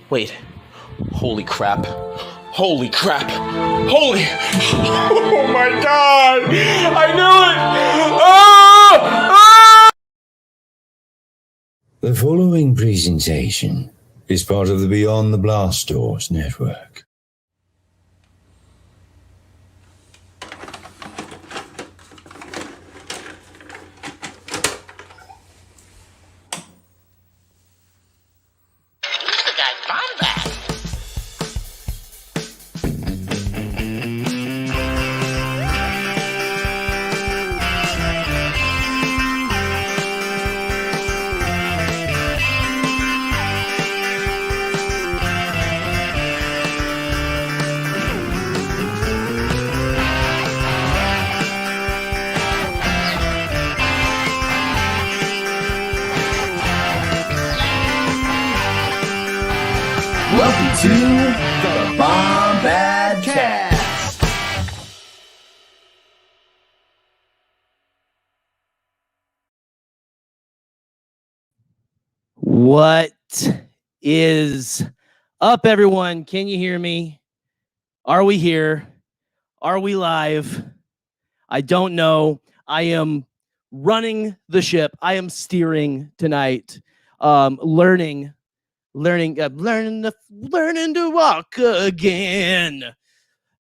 Wait. Holy crap. Holy crap. Holy... Oh my god! I knew it! Ah! Ah! The following presentation is part of the Beyond the Blast Doors network. Welcome to the Bombadcast. What is up, everyone? Can you hear me? Are we here? Are we live? I don't know. I am running the ship. I am steering tonight. Learning to walk again.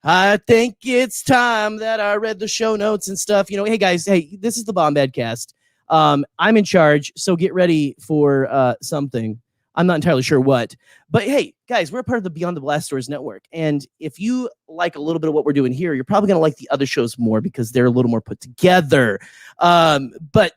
I think it's time that I read the show notes and stuff. You know, hey guys, hey, this is the Bombadcast. I'm in charge, so get ready for something. I'm not entirely sure what, but hey, guys, we're part of the Beyond the Blast Doors network, and if you like a little bit of what we're doing here, you're probably gonna like the other shows more because they're a little more put together. But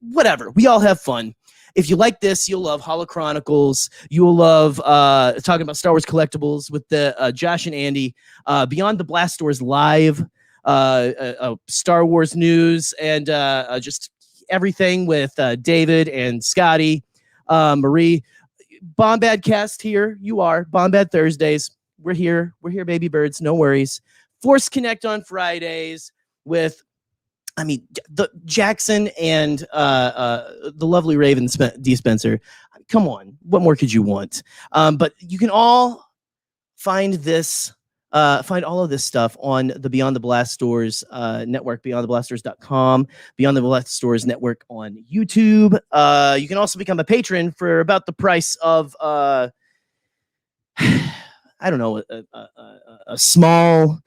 whatever, we all have fun. If you like this, you'll love Holo Chronicles. You'll love talking about Star Wars collectibles with the Josh and Andy. Beyond the Blast Doors live, Star Wars news, and just everything with David and Scotty, Marie. Bombadcast here. You are Bombad Thursdays. We're here. We're here, baby birds. No worries. Force Connect on Fridays with, I mean, the Jaxxon and the lovely Raven D. Spencer. Come on, what more could you want? But you can all find this, find all of this stuff on the Beyond the Blast Doors network, beyondtheblastdoors.com, Beyond the Blast Doors network on YouTube. You can also become a patron for about the price of, I don't know, a small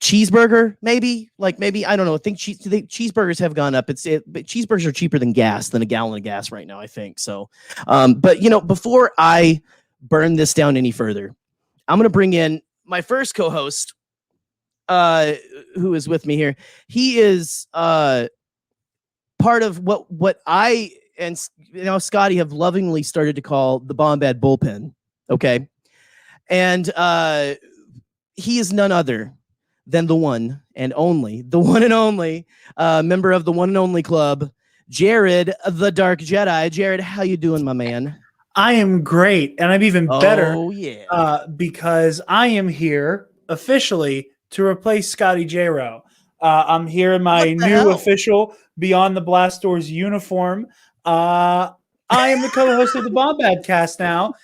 cheeseburger, maybe I don't know. I think cheeseburgers have gone up. But cheeseburgers are cheaper than gas, than a gallon of gas right now, I think. So, but you know, before I burn this down any further, I'm gonna bring in my first co-host, who is with me here. He is part of what I and Scotty have lovingly started to call the Bombad bullpen. Okay, and he is none other than the one and only member of the one and only club, Jarod the Dark Jedi. Jarod, how you doing, my man? I am great, and I'm even better. Oh yeah, because I am here officially to replace Scotty J-Ro. I'm here in my new official Beyond the Blast Doors uniform. I am the co-host of the Bombadcast now.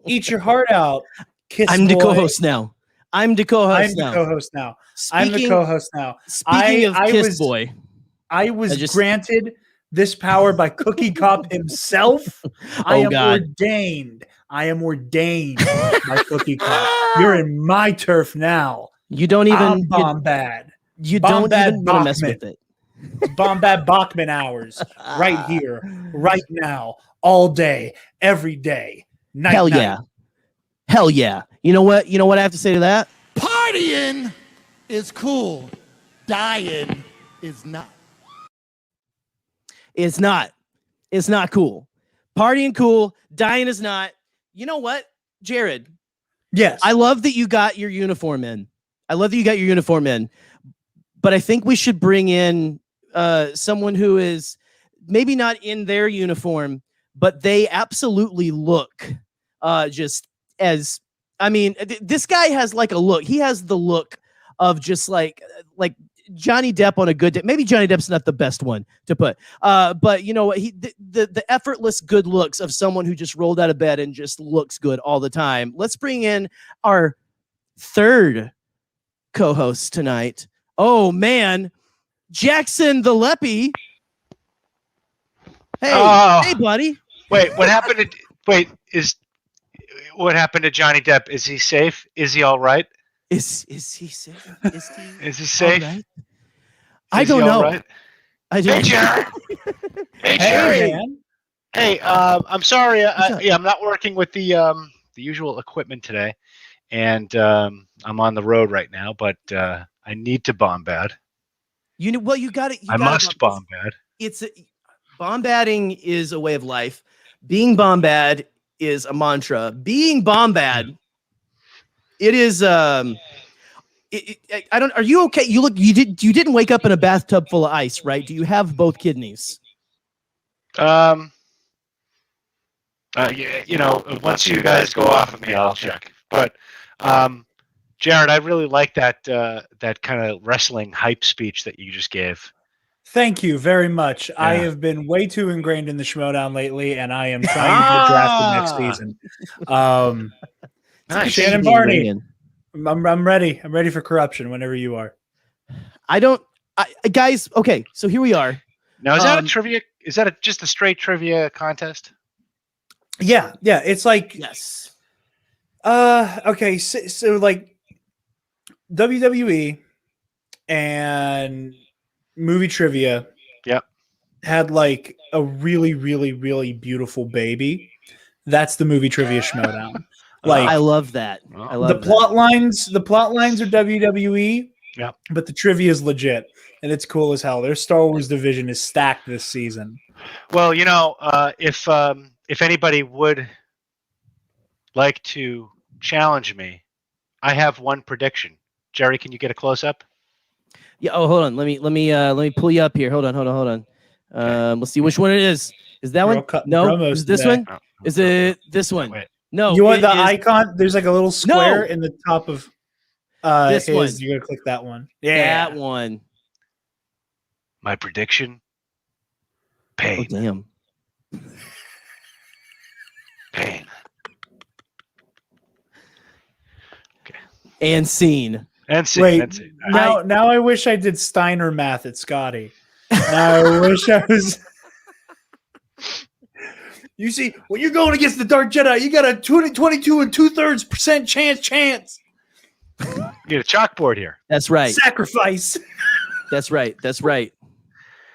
Eat your heart out, Kiss I'm boy. the co-host now. I'm the co-host now. I'm the co-host now. Speaking of Kiss Boy, I was granted this power by Cookie Cop himself. I am ordained by Cookie Cop. You're in my turf now. You don't even I'm Bombad. You Bombad don't even want to mess with it. Bombad Bachman hours right here, right now, all day, every day. Night, Hell night. yeah. Hell yeah. You know what I have to say to that? Partying is cool. Dying is not. It's not. It's not cool. Partying cool. Dying is not. You know what, Jarod? Yes. I love that you got your uniform in. But I think we should bring in someone who is maybe not in their uniform, but they absolutely look just as, I mean, this guy has like a look. He has the look of just like Johnny Depp on a good day. Maybe Johnny Depp's not the best one to put. But you know what? The effortless good looks of someone who just rolled out of bed and just looks good all the time. Let's bring in our third co-host tonight. Oh man, Jaxxon the Lepi. Hey, hey, buddy. Wait, what happened to what happened to Johnny Depp? Is he safe? Is he all right? Is he safe? Is he safe? Right? I don't know. Right? I Hey, don't. Jarod. Hey, Hey, Jarod. man. Hey, I'm sorry. I'm not working with the usual equipment today, and I'm on the road right now. But I need to Bombad. You know, well, you got it. I must Bombad. Bombading is a way of life. Being Bombad is a mantra. Being Bombad, it is. I don't. Are you okay? You didn't wake up in a bathtub full of ice, right? Do you have both kidneys? Yeah, you know, once you guys go off of me, I'll check. But Jarod, I really like that kind of wrestling hype speech that you just gave. Thank you very much. Yeah. I have been way too ingrained in the Schmodown lately, and I am trying to get drafted next season. Nice. Shannon Barney, I'm ready. I'm ready for corruption whenever you are. Guys. Okay, so here we are. Now, is that a trivia? Is that just a straight trivia contest? Yeah. It's like Yes. Okay. So like WWE and movie trivia. Yep. Had like a really, really, really beautiful baby. That's the movie trivia Schmodown. Like I love that. I love the plot lines. The plot lines are WWE. Yeah. But the trivia is legit, and it's cool as hell. Their Star Wars division is stacked this season. Well, you know, if anybody would like to challenge me, I have one prediction. Jerry, can you get a close up? Yeah. Oh, hold on. Let me pull you up here. Hold on. Let's see which one it is. Is that We're one? all cutting No. promos Is this today. one? Is it this one? Wait. No. You want it the is icon? There's like a little square in the top of This his. one. You're gonna click that one. Yeah. that one. My prediction: Oh, pain. damn. Pain. And scene. And see. Wait. And see. Now I wish I did Steiner math at Scotty. Now I wish I was. You see, when you're going against the Dark Jedi, you got a 22 and 2/3% chance. Get a chalkboard here. That's right. Sacrifice. That's right.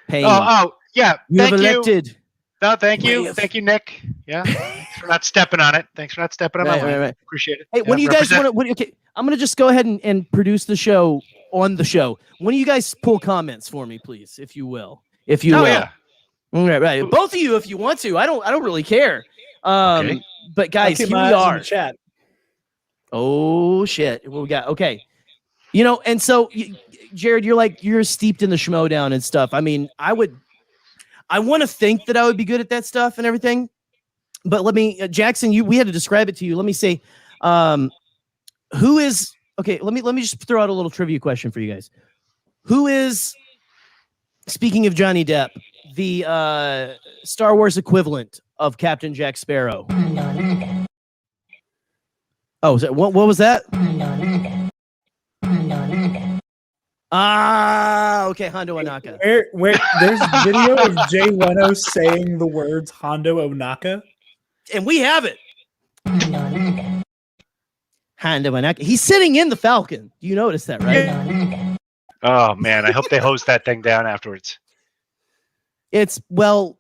Pain. Oh, yeah. you have Thank you. elected. No, thank you. Live. Thank you, Nick. Yeah. Thanks for not stepping on it. Thanks for not stepping on my line. Right. Appreciate it. Hey, when do you guys represent- want to? Okay, I'm gonna just go ahead and produce the show on the show. When do you guys pull comments for me, please, if you will? If you Oh, will. yeah. Right. Both of you, if you want to. I don't really care. Okay. But guys, Keep here my we eyes in are. the chat. Oh shit! What we got? Okay, you know, and so Jarod, you're steeped in the Schmodown and stuff. I mean, I want to think that I would be good at that stuff and everything, but let me, Jaxxon, we had to describe it to you. Let me say, who is okay? Let me just throw out a little trivia question for you guys. Who is, speaking of Johnny Depp, the Star Wars equivalent of Captain Jack Sparrow? Oh, what was that? Okay, Hondo Onaka. Where there's video of Jay Leno saying the words Hondo Onaka. And we have it. Hondo Onaka. He's sitting in the Falcon. You notice that, right? Oh, man. I hope they hose that thing down afterwards. It's, well,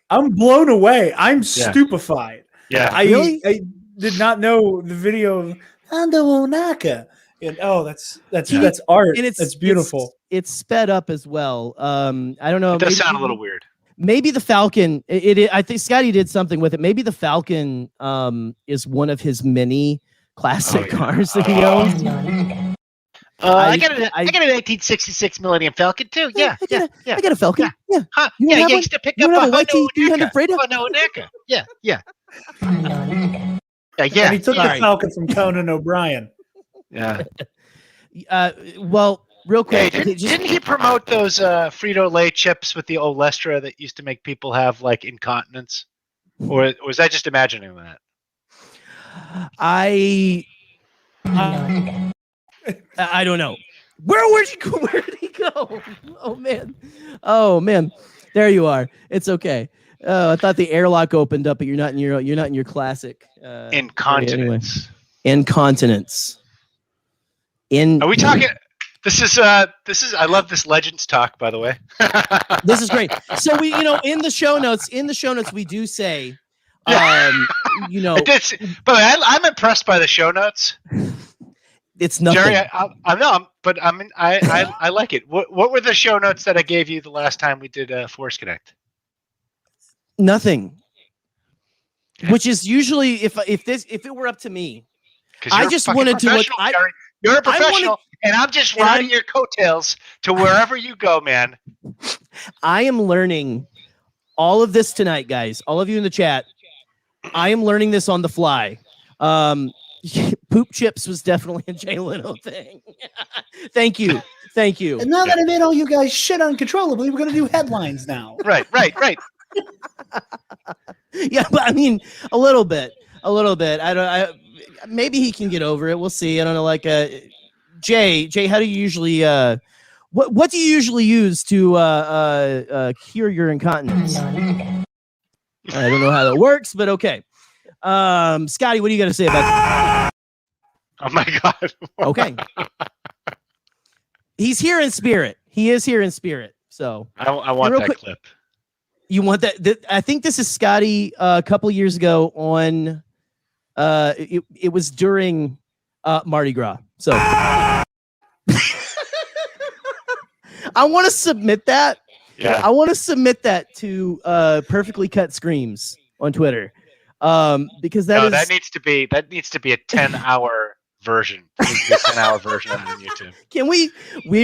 I'm blown away. I'm stupefied. Yeah. I Really? did not know the video of Hondo Onaka. And that's art. and That's beautiful. It's sped up as well. I don't know. It does sound a little weird. Maybe the Falcon. I think Scotty did something with it. Maybe the Falcon is one of his many classic cars that he owns. I got an 1866 Millennium Falcon too. Yeah, I got a Falcon. Yeah. Huh? You Yeah, have I one? used to pick You up don't a have a Hondo YT300 freighter? Hondo Onaka. Yeah. And he took yeah. the Falcon from Conan O'Brien. Yeah. Well, real Hey, quick. didn't he promote those Frito-Lay chips with the Olestra that used to make people have like incontinence? Or was I just imagining that? I don't know. Where did he go? Where did he go? Oh man, there you are. It's okay. I thought the airlock opened up, but you're not in your classic Incontinence. Incontinence. Are we talking? This is I love this Legends talk, by the way. This is great. So we, in the show notes, we do say, It did, but I'm impressed by the show notes. It's nothing. Jerry, I know, but I like it. What were the show notes that I gave you the last time we did Force Connect? Nothing. Which is usually if it were up to me, I just wanted to look. You're a professional, and I'm just riding your coattails to wherever you go, man. I am learning all of this tonight, guys. All of you in the chat. I am learning this on the fly. Poop chips was definitely a Jay Leno thing. Thank you. And now that I made all you guys shit uncontrollably, we're gonna do headlines now. Right. Yeah, but I mean, a little bit. Maybe he can get over it. We'll see. I don't know. Like, Jay, how do you usually? What do you usually use to cure your incontinence? I don't know how that works, but okay. Scotty, what do you got to say about that? Oh my God. Okay. He's here in spirit. He is here in spirit. So I want that clip. You want that? I think this is Scotty a couple years ago on. It was during Mardi Gras. So I want to submit that. Yeah. I want to submit that to Perfectly Cut Screams on Twitter. Because that needs to be a 10-hour version. It needs to be a 10-hour version on YouTube. Can we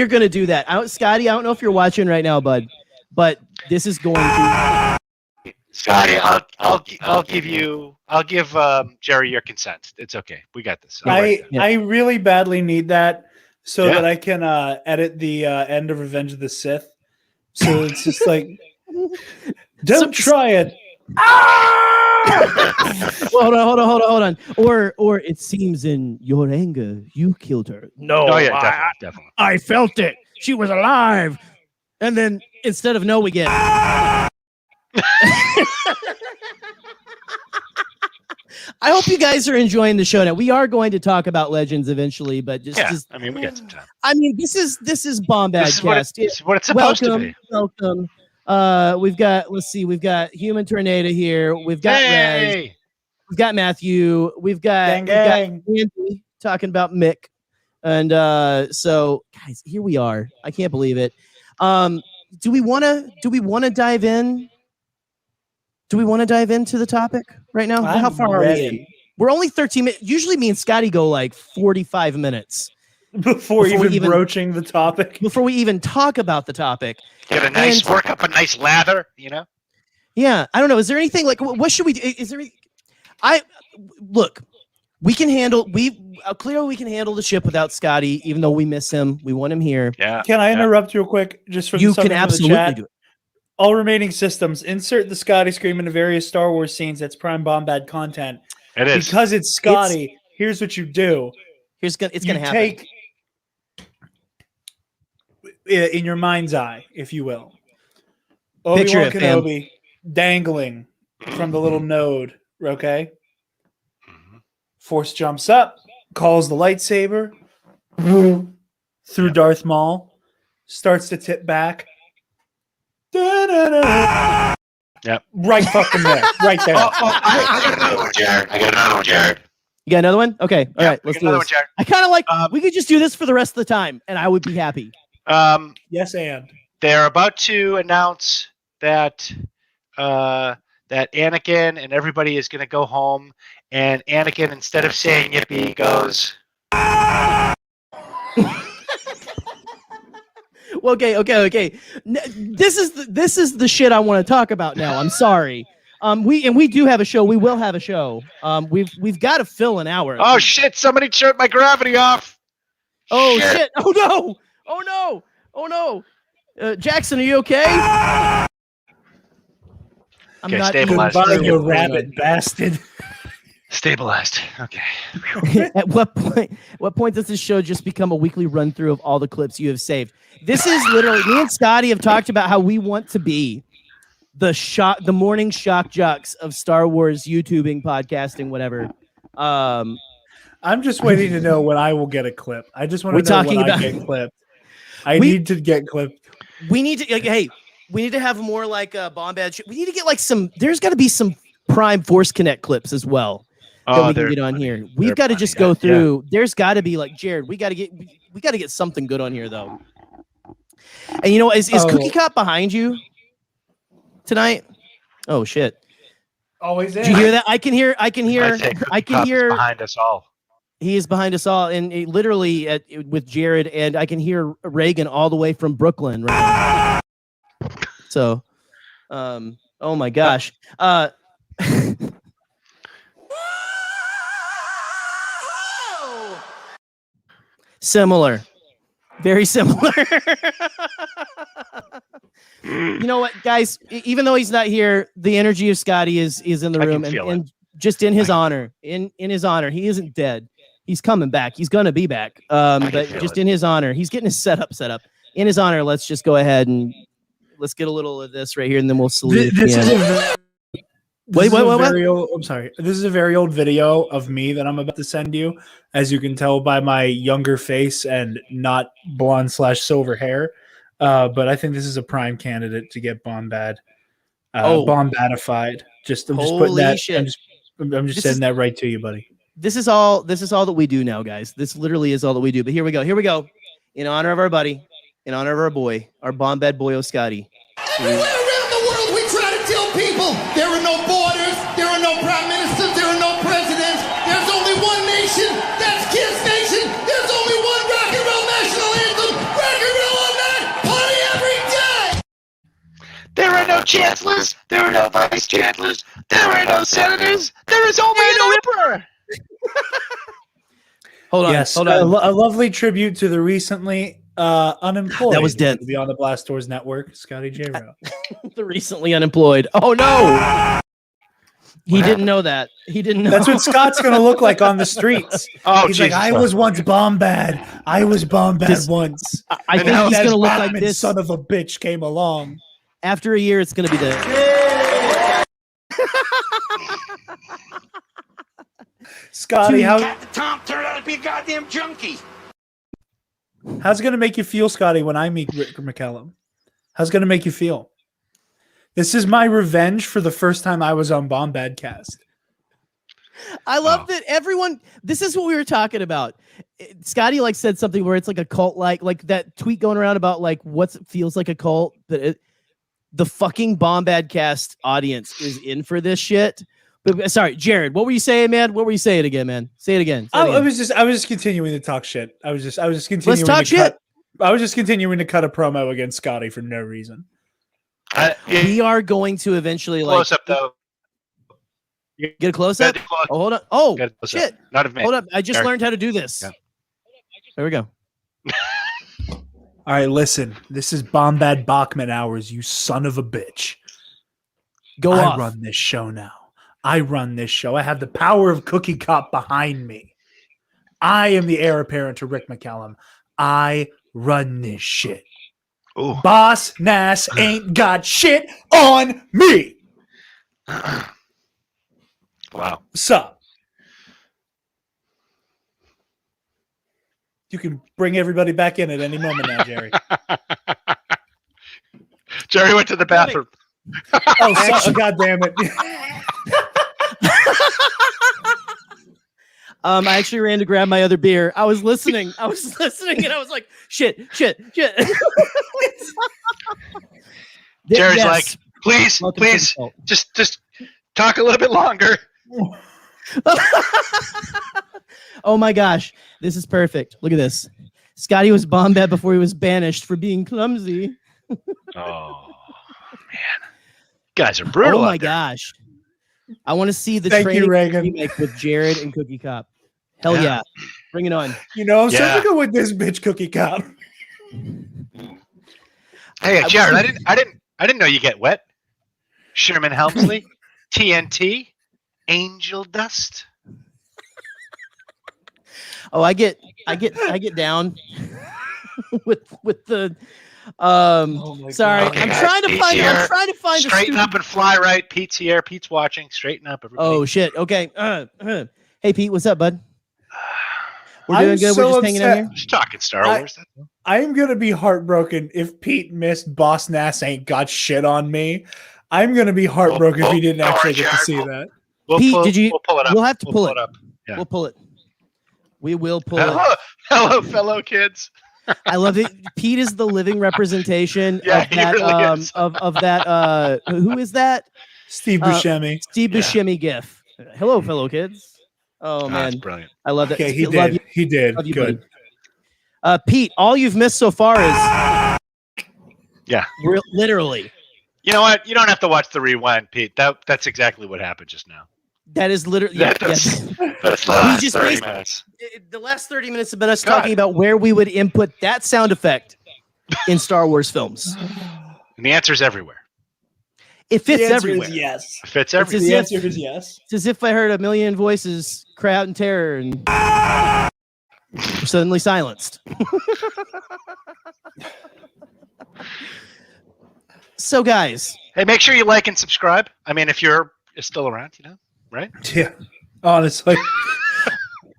are gonna do that. Scotty, I don't know if you're watching right now, bud, but this is going to Scotty, I'll give Jerry your consent. It's okay. We got this. I really badly need that so that I can edit the end of Revenge of the Sith. So it's just like, don't try it. Hold on. Or it seems in your anger you killed her. No, definitely. I felt it. She was alive. And then instead of no, we get. I hope you guys are enjoying the show now. We are going to talk about Legends eventually, but we got some time. I mean, this is Bombadcast. This is what it's supposed to be. Welcome. We've got Human Tornado here. We've got Rez. We've got Matthew. We've got Andy talking about Mick. And so guys, here we are. I can't believe it. Do we want to dive in? Do we want to dive into the topic right now? How far are we in? We're only 13 minutes. Usually me and Scotty go like 45 minutes. Before even broaching the topic. Before we even talk about the topic. Work up a nice lather, Yeah, I don't know. Is there anything like what should we do? Is there we can handle clearly we can handle the ship without Scotty, even though we miss him. We want him here. Yeah. Can I interrupt real quick? Just for you can absolutely do it. All remaining systems, insert the Scotty scream into various Star Wars scenes. That's prime Bombad content. It is. Because it's Scotty, here's what you do. It's gonna happen. Take in your mind's eye, if you will. Obi-Wan Kenobi dangling from the little node, okay? Force jumps up, calls the lightsaber through Darth Maul, starts to tip back. Yep. Right fucking there. Right there. I got another one, Jared. You got another one? Okay. All right. Let's do this. One, I kind of like we could just do this for the rest of the time, and I would be happy. Yes, and they're about to announce that that Anakin and everybody is going to go home, and Anakin, instead of saying yippee, goes. Okay. This is the shit I want to talk about now. I'm sorry. We do have a show. We will have a show. We've got to fill an hour. Oh shit! Somebody turned my gravity off. Oh shit! Oh no! Oh no! Oh no! Jaxxon, are you okay? I'm Okay, not stabilize. Goodbye, even you sure what's going rabbit bastard. Stabilized. Okay. on. At what point does this show just become a weekly run through of all the clips you have saved? This is literally me and Scotty have talked about how we want to be the morning shock jocks of Star Wars YouTubing, podcasting, whatever. I'm just waiting to know when I will get a clip. I just want We're to know talking when about- I get clipped. I We- need to get clipped. We need to hey, we need to have more like Bombad. We need to get like some. There's got to be some Prime Force Connect clips as well that we can they're get on plenty. here. We've They're got to plenty. just go Yeah. through. There's got to be like Jarod. We got to get something good on here though. And you know, is Cookie Cop behind you tonight? Oh shit! Always Did you hear that? I can hear. I think I can Cop is hear. behind us all. He is behind us all, and literally with Jarod, and I can hear Reagan all the way from Brooklyn right now. So, oh my gosh. Similar. Very similar. You know what, guys? Even though he's not here, the energy of Scotty is in the I room, can feel and just in his honor, in his honor, he isn't dead. He's coming back. He's gonna be back. But feel just it. in his honor, he's getting his setup set up. In his honor, let's just go ahead and let's get a little of this right here, and then we'll salute. at the This is end. a What? very old, I'm sorry. This is a very old video of me that I'm about to send you. As you can tell by my younger face and not blonde/silver hair. But I think this is a prime candidate to get Bombad. Bombadified. I'm just putting Holy that. shit. I'm just This sending is- that right to you, buddy. This is all that we do now, guys. This literally is all that we do. But here we go. In honor of our buddy, in honor of our boy, our Bombad boyo Scotty. Everywhere around the world, we try to tell people there are no borders, there are no prime ministers, there are no presidents. There's only one nation. That's Kiss Nation. There's only one rock and roll national anthem. Rock and roll all night, party every day. There are no chancellors. There are no vice chancellors. There are no senators. There is only an emperor. Hold on. Yes, Hold on. a lovely tribute to the recently unemployed. That was dead. Beyond the Blast Doors Network, Scotty J. Rowe. The recently unemployed. Oh no. He didn't know that. He didn't know. That's what Scott's gonna look like on the streets. Oh, He's Jesus. like, I was once Bombad. I was Bombad This- once. I think now he's that gonna look like Batman this. son of a bitch came along. After a year, it's gonna be the. Scotty, Tom turned out to be a goddamn junkie. how's it gonna make you feel, Scotty, when I meet Rick McCallum? How's it gonna make you feel? This is my revenge for the first time I was on Bombadcast. I love that everyone. This is what we were talking about. Scotty said something where it's like a cult, like that tweet going around about like what feels like a cult. But the fucking Bombadcast audience is in for this shit. But sorry, Jarod, what were you saying, man? What were you saying again, man? Say it again. Say it I again. was just continuing to talk shit. I was just continuing. Let's talk to cut- shit. I was just continuing to cut a promo against Scotty for no reason. We are going to eventually Close up though. get a close up. Gotta close- Oh, hold on. Oh, gotta close up. shit. Not of me. Hold up. I just There. learned how to do this. Yeah. There we go. All right, listen. This is Bombad Bachman hours, you son of a bitch. Go I off. run this show now. I run this show. I have the power of Cookie Cop behind me. I am the heir apparent to Rick McCallum. I run this shit. Ooh. Boss Nass ain't got shit on me. Wow. Sup? You can bring everybody back in at any moment now, Jerry. Jerry went to the bathroom. God damn it. I actually ran to grab my other beer. I was listening, and I was like, shit. Jerry's Yes. like, please, Welcome to the please, cult. just talk a little bit longer. Oh my gosh, this is perfect. Look at this. Scotty was Bombad before he was banished for being clumsy. Oh man, guys are brutal. Oh my out there. gosh, I want to see the Thank you, training Reagan. remake with Jarod and Cookie Cop. Hell Yeah. yeah, bring it on. You know, Yeah. so look at with this bitch Cookie Cop. Hey, Jared, I didn't know you get wet. Sherman Helmsley, TNT, Angel Dust. Oh, I get down with the Oh my sorry. God. Okay, I'm guys, trying to Pete's find here. a Straighten stupid... up and fly right. Pete's here. Pete's watching. Straighten up, everybody. Oh shit. Okay. Hey Pete, what's up, bud? We're I'm doing good. We're so just hanging out upset. here. Just talking Star Wars. I'm gonna be heartbroken if Pete missed Boss Nass ain't got shit on me. I'm gonna be heartbroken if he didn't Don't actually worry, get to Jared. see that. Pete, We'll pull it up. We'll have to pull it up. Yeah. We'll pull it. We will pull it. Hello, fellow kids. I love it. Pete is the living representation Yeah, of he that really is. of that who is that? Steve Buscemi. Steve Buscemi gif. Hello, fellow kids. Oh man, That's brilliant. I love that. Okay, he Love did. He did. Love you, Good. buddy. Pete, all you've missed so far is Yeah. literally. You know what? You don't have to watch the rewind, Pete. That's exactly what happened just now. That is literally yes. That's the We last just 30 basically- minutes. The last 30 minutes have been us God. talking about where we would input that sound effect in Star Wars films. And the answer's everywhere. It fits The answer everywhere. is yes. It fits It's everywhere. as The if- answer is yes. It's as if I heard a million voices cry out in terror and were suddenly silenced. So, guys, Hey, make sure you like and subscribe. I mean, if you're still around, right? Yeah. Honestly.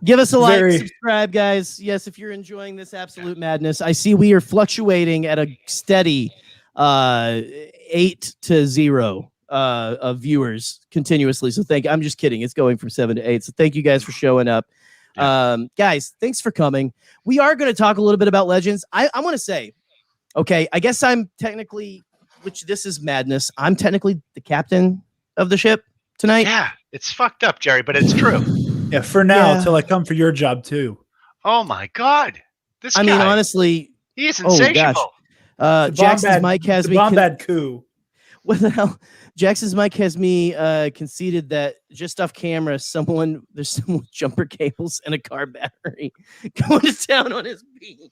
give us a like, Very- subscribe, guys. Yes, if you're enjoying this absolute madness, I see we are fluctuating at a steady 8 to 0 of viewers continuously. So I'm just kidding. It's going from 7 to 8. So thank you guys for showing up. Guys, thanks for coming. We are going to talk a little bit about Legends. I want to say, okay, I guess I'm technically, which this is madness, I'm technically the captain of the ship tonight. Yeah, it's fucked up, Jerry, but it's true. Yeah, for now, Yeah. till I come for your job too. Oh my God, this I guy. mean, honestly, he is oh, gosh. insatiable. Jackson's mic has the me. Bombad coup. What the hell? Jackson's mic has me conceded that just off camera, there's someone with jumper cables and a car battery going to town on his beans.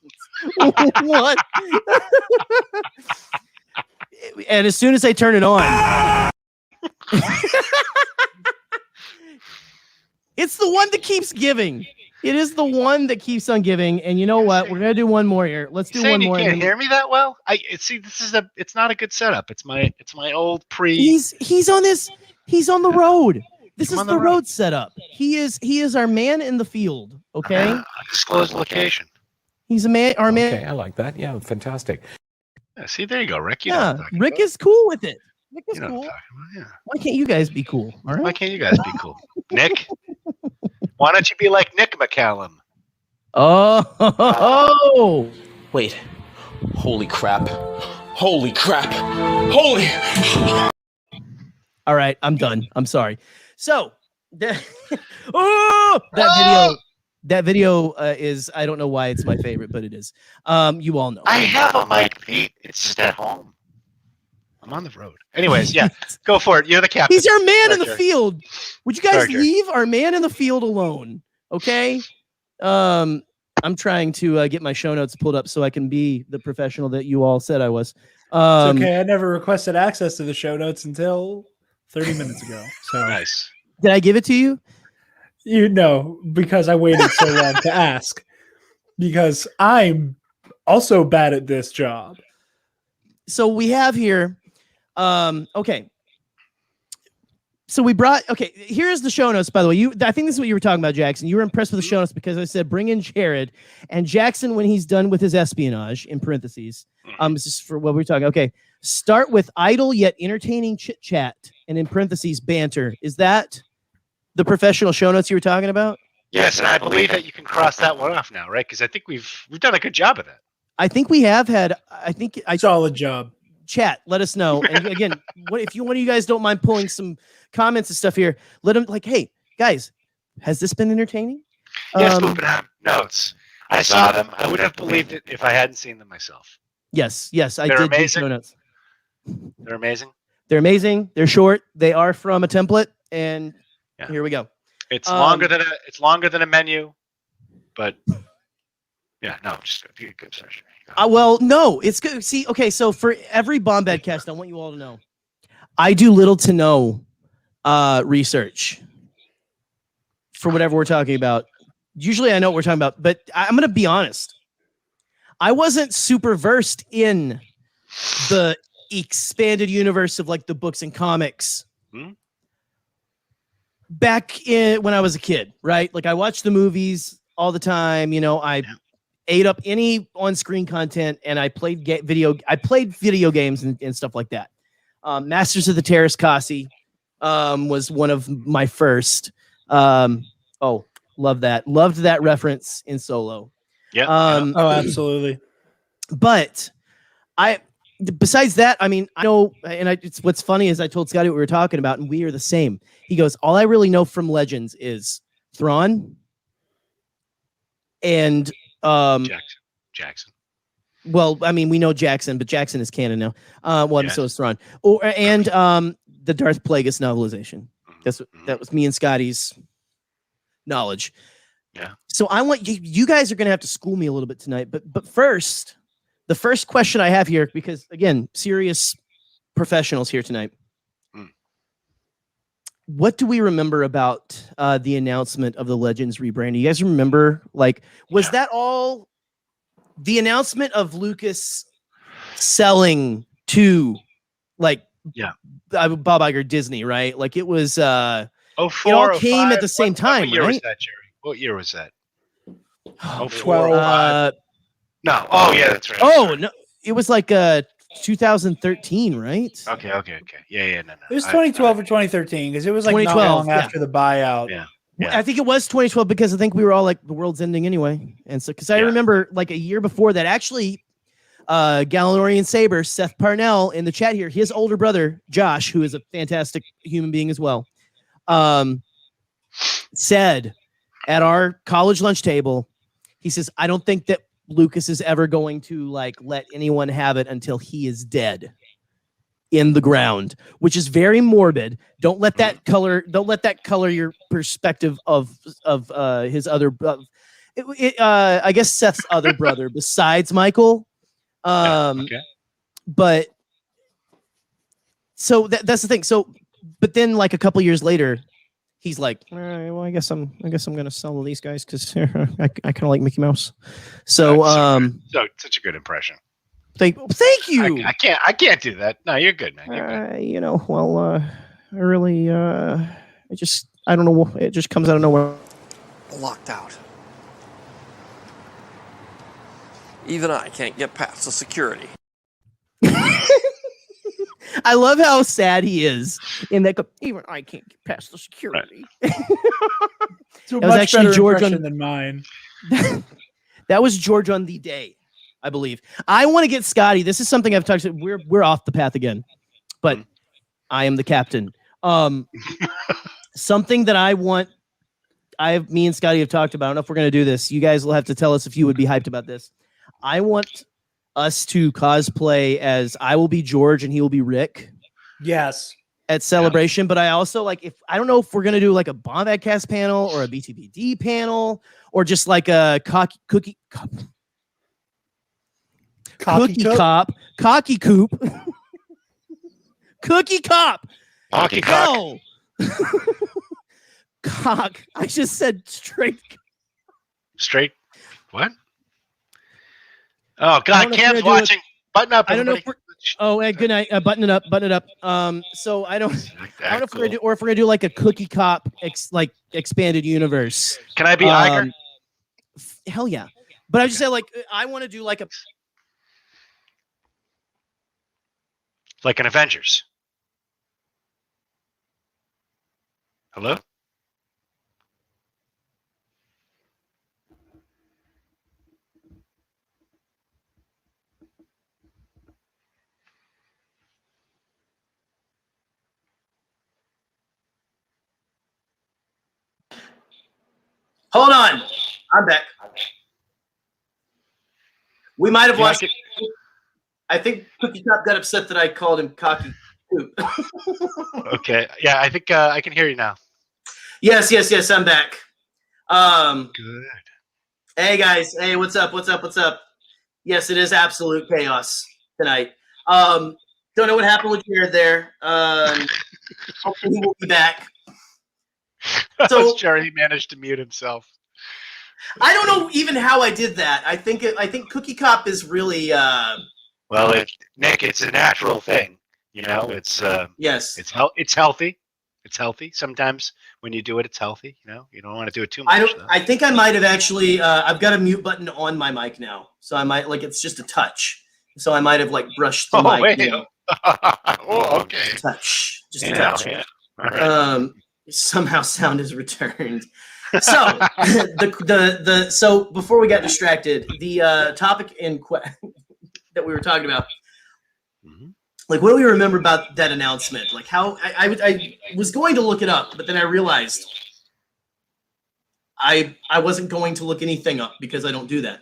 What? And as soon as I turn it on, it's the one that keeps giving. It is the one that keeps on giving. And you know what? We're gonna do one more here. Let's do Saying one you more. can't hear me that well? See. It's not a good setup. It's my old pre. He's on this. He's on the road. This I'm is on the the road road. setup. He is our man in the field. Okay, Undisclosed location. he's a man. Our man. Okay, I like that. Yeah, fantastic. Yeah, see, there you go, Rick. You know what Yeah, I'm talking Rick about. is cool with it. Rick is You know what I'm cool. talking about, yeah. Why can't you guys be cool? All Why right. can't you guys be cool? Nick? Why don't you be like Nick McCallum? Oh. Wait. Holy crap. Holy crap. Holy. All right. I'm done. I'm sorry. So that video is, I don't know why it's my favorite, but it is. You all know. I have a mic, Pete. It's just at home. I'm on the road. Anyways, yeah, go for it. You're the captain. He's our man Sorry, in the Jerry. field. Would you guys Sorry, Jerry. leave our man in the field alone? Okay. I'm trying to get my show notes pulled up so I can be the professional that you all said I was. It's okay. I never requested access to the show notes until 30 minutes ago. So Nice. Did I give it to you? you know, because I waited so long to ask. Because I'm also bad at this job. So we have here. Okay. So we brought. Okay, here's the show notes. By the way, I think this is what you were talking about, Jaxxon. You were impressed with the show notes because I said bring in Jarod and Jaxxon when he's done with his espionage. In parentheses, this is for what we're talking. Okay, start with idle yet entertaining chit chat, and in parentheses banter. Is that the professional show notes you were talking about? Yes, and I believe that you can cross that one off now, right? Because I think we've done a good job of that. I think we have had. I think I Solid job. chat. Let us know. And again, if one of you guys don't mind pulling some comments and stuff here, let them hey guys, has this been entertaining? Yes, moving on. Notes. I saw them. I wouldn't have believed it if I hadn't seen them myself. Yes, I They're did do amazing. show notes. They're amazing. They're amazing. They're short. They are from a template, and Yeah. here we go. It's Um, longer than a menu, but Yeah, no, just a good session. Well, no, it's good. See, okay, so for every Bombadcast, I want you all to know, I do little to no research for whatever we're talking about. Usually I know what we're talking about, but I'm going to be honest. I wasn't super versed in the expanded universe of like the books and comics back in when I was a kid, right? Like I watched the movies all the time. I ate up any on-screen content, and I played video games and stuff like that. Masters of the Terrace Kasi was one of my first. Loved that reference in Solo. Yeah. Oh, absolutely. But besides that, I mean, I know, and it's what's funny is I told Scotty what we were talking about, and we are the same. He goes, all I really know from Legends is Thrawn and Jaxxon. Well, I mean, we know Jaxxon, but Jaxxon is canon now. So is Thrawn. And the Darth Plagueis novelization. That was me and Scotty's knowledge. Yeah. So I want you guys are going to have to school me a little bit tonight. But first, the first question I have here, because again, serious professionals here tonight. What do we remember about the announcement of the Legends rebrand? You guys remember? Like, was that all the announcement of Lucas selling to, like, Bob Iger Disney, right? Like it was. It all came at the same time, what year right? was that, Jerry? What year was that? 12. No. Oh yeah, that's right. Oh no, it was like 2013, right? Okay. Yeah. No. It was 2012 or 2013 because it was like not 2012, long after the buyout. Yeah. I think it was 2012 because I think we were all like, the world's ending anyway. And so, because I remember like a year before that, actually, Gallanorian Saber, Seth Parnell in the chat here, his older brother, Josh, who is a fantastic human being as well, said at our college lunch table, he says, I don't think that Lucas is ever going to like let anyone have it until he is dead in the ground, which is very morbid. Don't let that color your perspective of his other I guess Seth's other brother besides Michael. But so that's the thing. So, but then like a couple years later, he's like, all right, well, I guess I'm gonna sell these guys because I kind of like Mickey Mouse. So, so such a good impression. Thank you. I can't do that. No, you're good, man. You're good. I really, I don't know. It just comes out of nowhere. Locked out. Even I can't get past the security. I love how sad he is in that. Even I can't get past the security. Right. It's a much better impression than mine. That was George on the day, I believe. I want to get Scotty. This is something I've talked about. We're off the path again, but I am the captain. Something that I want. Me and Scotty have talked about. I don't know if we're going to do this. You guys will have to tell us if you would be hyped about this. I want us to cosplay as I will be George and he will be Rick. Yes. At Celebration, but I also like I don't know if we're gonna do like a Bombadcast panel or a BTBD panel or just like a cocky cop, cocky coop, cookie cop, cocky cock. Cock. I just said straight. What? Oh God, Cam's watching. Button up. I don't know if we're. Oh, hey, good night. Button it up. So I don't know if we're gonna do, or if we're gonna do like a cookie cop, expanded universe. Can I be Iger? Hell yeah! But I just said like I want to do like an Avengers. Hello. Hold on. I'm back. We might have lost. I think Cookie Cop got upset that I called him cocky. Okay. Yeah, I think I can hear you now. Yes. I'm back. Good. Hey guys, hey, what's up? What's up? What's up? Yes, it is absolute chaos tonight. Don't know what happened with Jared there. Hopefully he will be back. So Jerry managed to mute himself. I don't know even how I did that. I think Cookie Cop is really well, Nick, it's a natural thing. You know, it's yes, it's healthy. It's healthy. Sometimes when you do it, it's healthy. You know, you don't want to do it too much. I think I might have actually. I've got a mute button on my mic now, so I might it's just a touch. So I might have brushed the mic. Wait. Oh, okay. Touch, just a touch. Yeah. Right. Somehow sound is returned. So so before we got distracted, the topic that we were talking about. Mm-hmm. What do we remember about that announcement? How I was going to look it up, but then I realized I wasn't going to look anything up because I don't do that.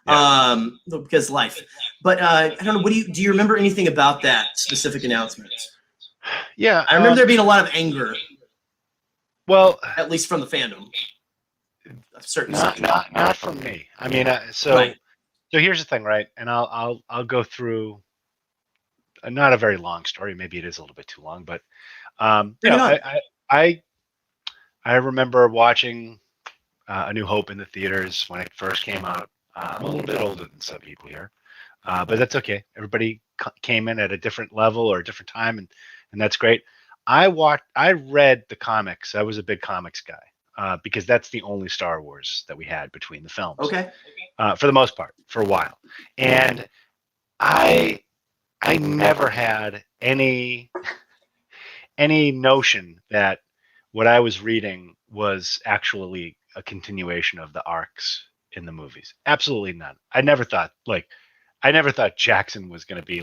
Yeah. Because life. But I don't know. Do you remember anything about that specific announcement? Yeah, I remember there being a lot of anger. Well, at least from the fandom. Not from me. I mean, so here's the thing, right? And I'll go through. Not a very long story. Maybe it is a little bit too long, but I remember watching A New Hope in the theaters when it first came out. I'm a little bit older than some people here, but that's okay. Everybody came in at a different level or a different time, and that's great. I read the comics. I was a big comics guy because that's the only Star Wars that we had between the films. Okay. For the most part, for a while, and I never had any notion that what I was reading was actually a continuation of the arcs in the movies. Absolutely none. I never thought Jaxxon was going to be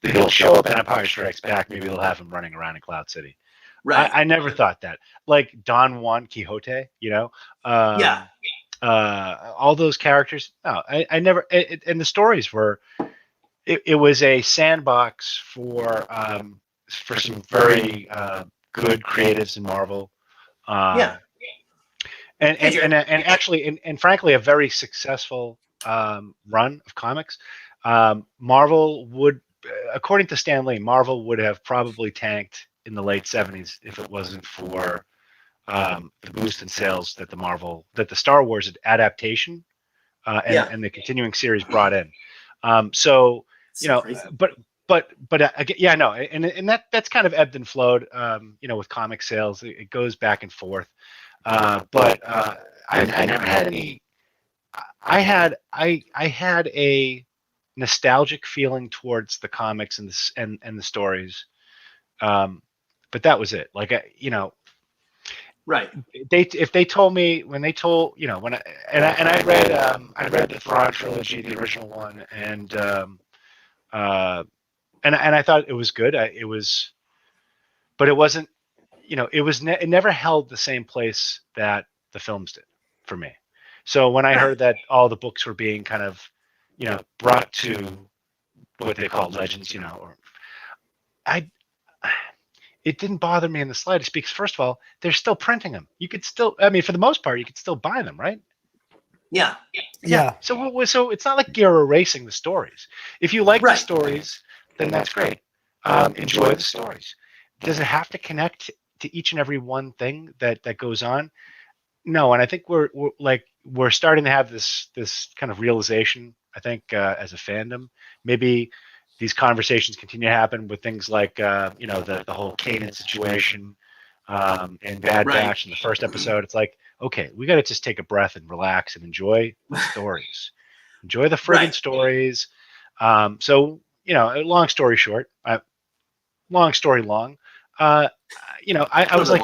he'll show up in Empire Strikes Back. Maybe they'll have him running around in Cloud City. Right. I never thought that. Don Juan Quixote, all those characters. No, I never. And the stories were. It was a sandbox for some very good creatives in Marvel. And actually, and frankly, a very successful run of comics. Marvel would, according to Stan Lee, Marvel would have probably tanked in the late 70s if it wasn't for the boost in sales that the Star Wars adaptation and the continuing series brought in. And that's kind of ebbed and flowed. With comic sales, it goes back and forth. But I never had any. I had a nostalgic feeling towards the comics and the stories, but that was it. Right. If they told me when I read the Thrawn trilogy, the original one, and I thought it was good. But it wasn't. It never held the same place that the films did for me. So when I heard that all the books were being kind of, brought to what they call legends, it didn't bother me in the slightest because first of all, they're still printing them. You could still, for the most part, you could still buy them, right? Yeah. So it's not like you're erasing the stories. If you like the stories, then that's great. Enjoy the stories. Does it have to connect to each and every one thing that goes on? No, and I think we're starting to have this kind of realization. I think as a fandom, maybe these conversations continue to happen with things like the whole Kanan situation in Bad Batch in the first episode. It's like, okay, we got to just take a breath and relax and enjoy the stories, enjoy the friggin' stories. So long story short, long story long. I was like,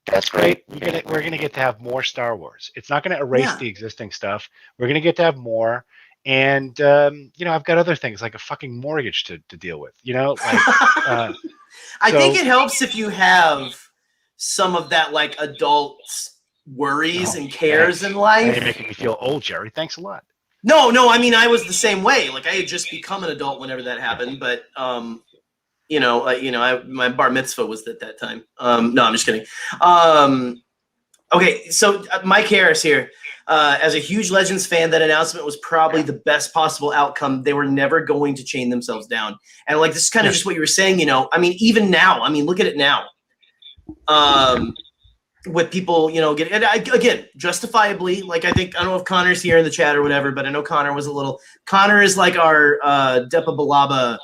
that's great. We're gonna get to have more Star Wars. It's not gonna erase the existing stuff. We're gonna get to have more. And I've got other things like a fucking mortgage to deal with. I think it helps if you have some of that adult worries and cares in life. You're making me feel old, Jerry. Thanks a lot. No. I mean, I was the same way. I had just become an adult whenever that happened, but my bar mitzvah was at that time. No, I'm just kidding. Okay, so Mike Harris here. As a huge Legends fan, that announcement was probably the best possible outcome. They were never going to chain themselves down. And like, this is kind of just what you were saying, you know, I mean, even now, I mean, look at it now. With people, you know, again, justifiably, like, I don't know if Connor's here in the chat or whatever, but I know Connor was Connor is like our Depa Balaba,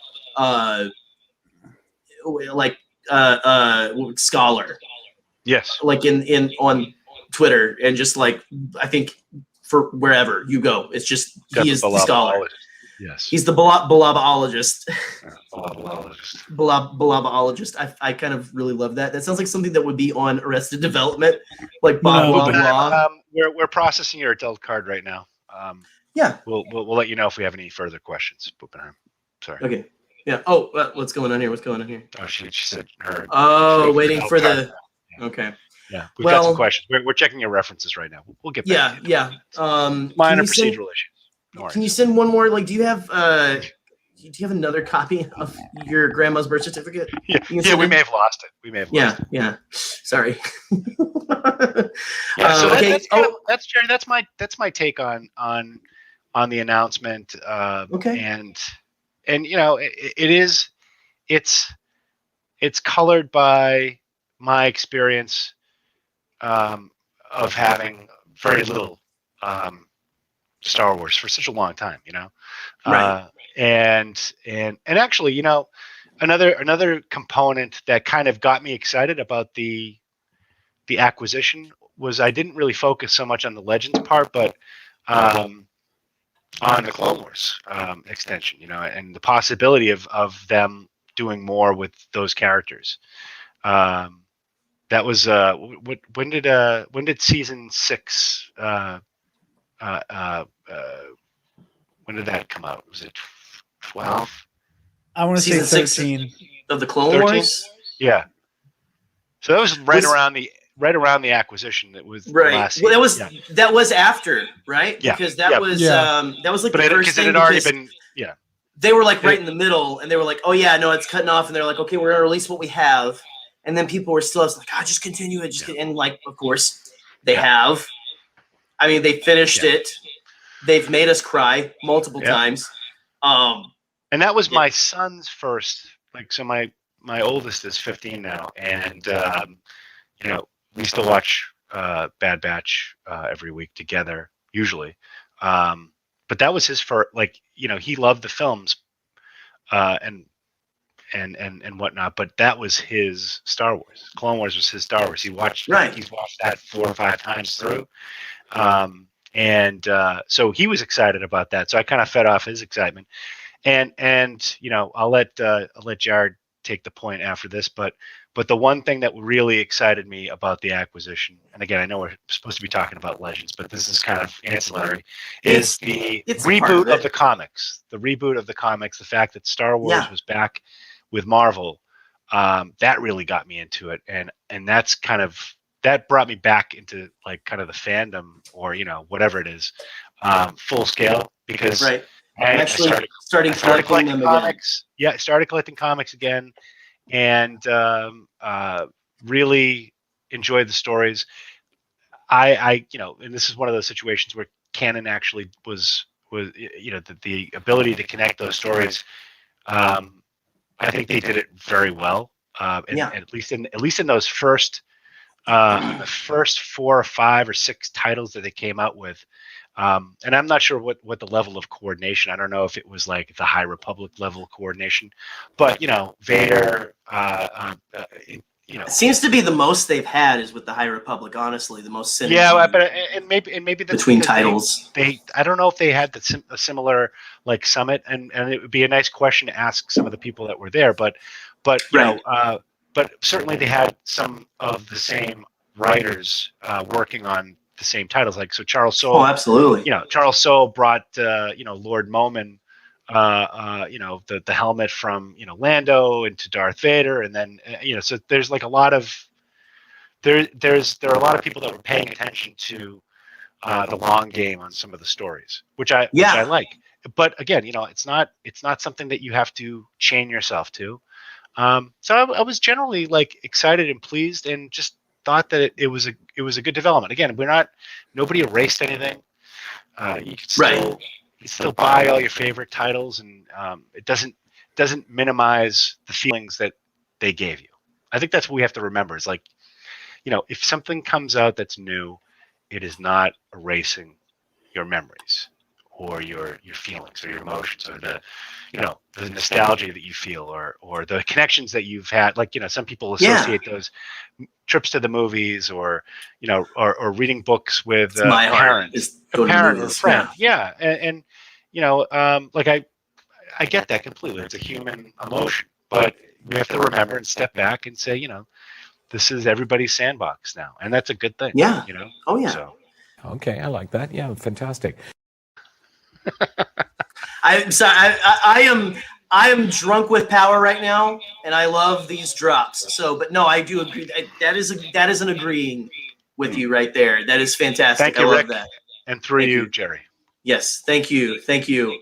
scholar. Yes. Like on Twitter, and just like, I think for wherever you go, it's just, he is the scholar. Yes. He's the balabaologist. Balabaologist. Balabaologist. I kind of really love that. That sounds like something that would be on Arrested Development, like blah blah. We're processing your adult card right now. Yeah. We'll let you know if we have any further questions. Boopenheim. Sorry. Okay. Yeah. Oh, what's going on here? What's going on here? Oh, she said her. Oh, waiting for the. Yeah. Okay. Yeah, we've got some questions. We're checking your references right now. We'll get back. Yeah. Minor procedural issues. No can you send one more? Like, do you have another copy of your grandma's birth certificate? Yeah, we may have lost it. Yeah. Sorry. So okay. That's Jerry. That's my take on the announcement. Okay. And you know, it's colored by my experience of having very little Star Wars for such a long time, you know, right. And actually, you know, another component that kind of got me excited about the acquisition was I didn't really focus so much on the Legends part, but on the Clone Wars extension, you know, and the possibility of them doing more with those characters. That was when did season 6 when did that come out? Was it 12? I want to say Season 13 of the Clone 13? Wars. Yeah. So that was around the acquisition. That was right. The last well, season. that was after, right? Yeah. Because that was like but the first thing. It had already been. Yeah. They were like right in the middle, and they were like, "Oh yeah, no, it's cutting off," and they're like, "Okay, we're gonna release what we have." And then people were still like, "Ah, just continue it, and like, of course, they have. I mean, they finished it. They've made us cry multiple times. And that was my son's first. Like, so my oldest is 15 now, and you know, we still watch Bad Batch every week together, usually. But that was his first. Like, you know, he loved the films, and whatnot, but that was his Star Wars. Clone Wars was his Star Wars. He watched he's watched that 4 or 5 times through. So he was excited about that. So I kind of fed off his excitement. And you know, I'll let Jarod take the point after this, but the one thing that really excited me about the acquisition, and again, I know we're supposed to be talking about Legends, but this is kind of ancillary, is the reboot of the comics. The reboot of the comics, the fact that Star Wars was back with Marvel, that really got me into it, and that's kind of that brought me back into like kind of the fandom, or you know, whatever it is, full scale, because I started collecting comics. Yeah, I started collecting comics again, and really enjoyed the stories. I you know, and this is one of those situations where canon actually was you know, the ability to connect those stories. I think they did it very well. At least in those first 4 or 5 or 6 titles that they came out with. And I'm not sure what the level of coordination. I don't know if it was like the High Republic level of coordination, but you know, Vader. You know, it seems to be the most they've had is with the High Republic. Honestly, the most synergy. Yeah, but maybe that's between titles. They I don't know if they had a similar like summit, and it would be a nice question to ask some of the people that were there. But you know, but certainly they had some of the same writers working on the same titles. Like, so Charles Soule. Oh, absolutely. You know, Charles Soule brought you know, Lord Momin, you know, the helmet from, you know, Lando into Darth Vader, and then you know, so there's like a lot of there are a lot of people that were paying attention to the long game on some of the stories, which I like. But again, you know, it's not something that you have to chain yourself to. So I was generally like excited and pleased, and just thought that it was it was a good development. Again, nobody erased anything. You can still buy all your favorite titles, and it doesn't minimize the feelings that they gave you. I think that's what we have to remember. Is like, if something comes out that's new, it is not erasing your memories or your feelings or your emotions or the nostalgia that you feel or the connections that you've had. Like, some people associate those trips to the movies or reading books with a parent or a friend. Yeah. And I get that completely. It's a human emotion, but you have to remember and step back and say, this is everybody's sandbox now. And that's a good thing. Yeah. Oh yeah. So. Okay. I like that. Yeah. Fantastic. I'm sorry. I am drunk with power right now, and I love these drops. So, but no, I do agree. That is an agreeing with you right there. That is fantastic. Thank you, I love Rick. that. And through you, Gerry. Yes. Thank you. Thank you.